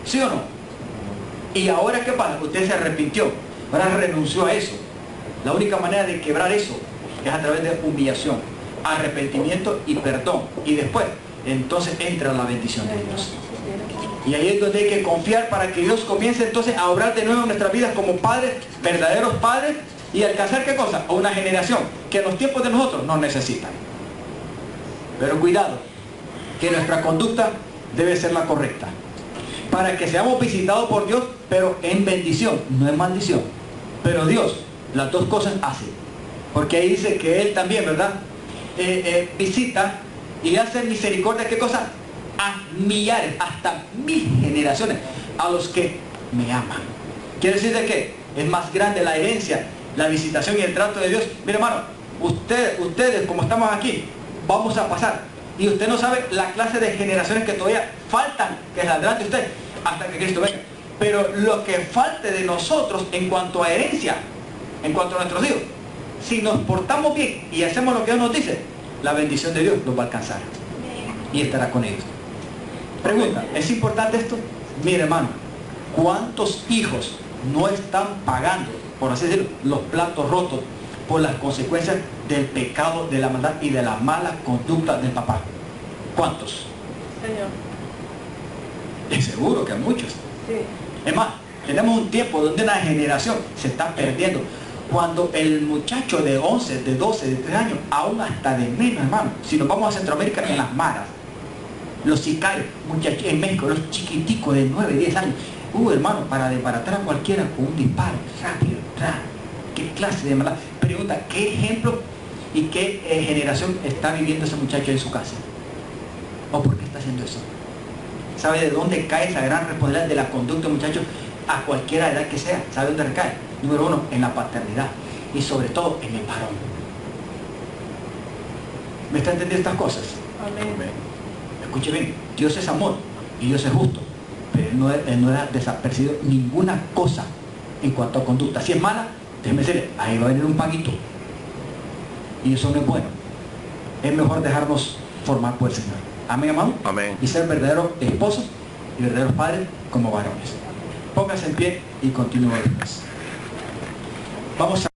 ¿sí o no? Y ahora, ¿qué pasa? Usted se arrepintió, ahora renunció a eso. La única manera de quebrar eso es a través de humillación, arrepentimiento y perdón. Y después, entonces entra la bendición de Dios. Y ahí es donde hay que confiar para que Dios comience entonces a obrar de nuevo en nuestras vidas como padres, verdaderos padres, y alcanzar, ¿qué cosa? A una generación que en los tiempos de nosotros nos necesitan. Pero cuidado, que nuestra conducta debe ser la correcta, para que seamos visitados por Dios, pero en bendición, no en maldición. Pero Dios las dos cosas hace, porque ahí dice que Él también, ¿verdad?, visita y hace misericordia, ¿qué cosa? A millares, hasta 1000 generaciones, a los que me aman. Quiere decir de que es más grande la herencia, la visitación y el trato de Dios. Mire, hermano, ustedes como estamos aquí, vamos a pasar, y usted no sabe la clase de generaciones que todavía faltan, que saldrán de usted hasta que Cristo venga. Pero lo que falte de nosotros en cuanto a herencia, en cuanto a nuestros hijos, si nos portamos bien y hacemos lo que Dios nos dice, la bendición de Dios nos va a alcanzar y estará con ellos. Pregunta, ¿es importante esto? Mire, hermano, ¿cuántos hijos no están pagando, por así decirlo, los platos rotos por las consecuencias del pecado, de la maldad y de la mala conducta del papá? ¿Cuántos? Señor. Es seguro que hay muchos. Sí. Es más, tenemos un tiempo donde una generación se está perdiendo. Cuando el muchacho de 11, de 12, de 3 años, aún hasta de menos, hermano, si nos vamos a Centroamérica, en las maras, los sicarios, muchachos en México, los chiquiticos de 9, 10 años, hermano, para desbaratar a cualquiera con un disparo, rápido, ¿qué clase de maldad? Pregunta, ¿qué ejemplo y qué generación está viviendo ese muchacho en su casa? ¿O por qué está haciendo eso? ¿Sabe de dónde cae esa gran responsabilidad de la conducta de muchachos a cualquier edad que sea? ¿Sabe dónde recae? Número 1, en la paternidad, y sobre todo en el varón. ¿Me está entendiendo estas cosas? Amén. Escuche bien, Dios es amor y Dios es justo, pero Él no era desapercibido ninguna cosa en cuanto a conducta. Si es mala, déjeme decirle, ahí va a venir un paguito. Y eso no es bueno. Es mejor dejarnos formar por el Señor. Amén, amado. Amén. Y ser verdaderos esposos y verdaderos padres como varones. Pónganse en pie y continúen después. Vamos a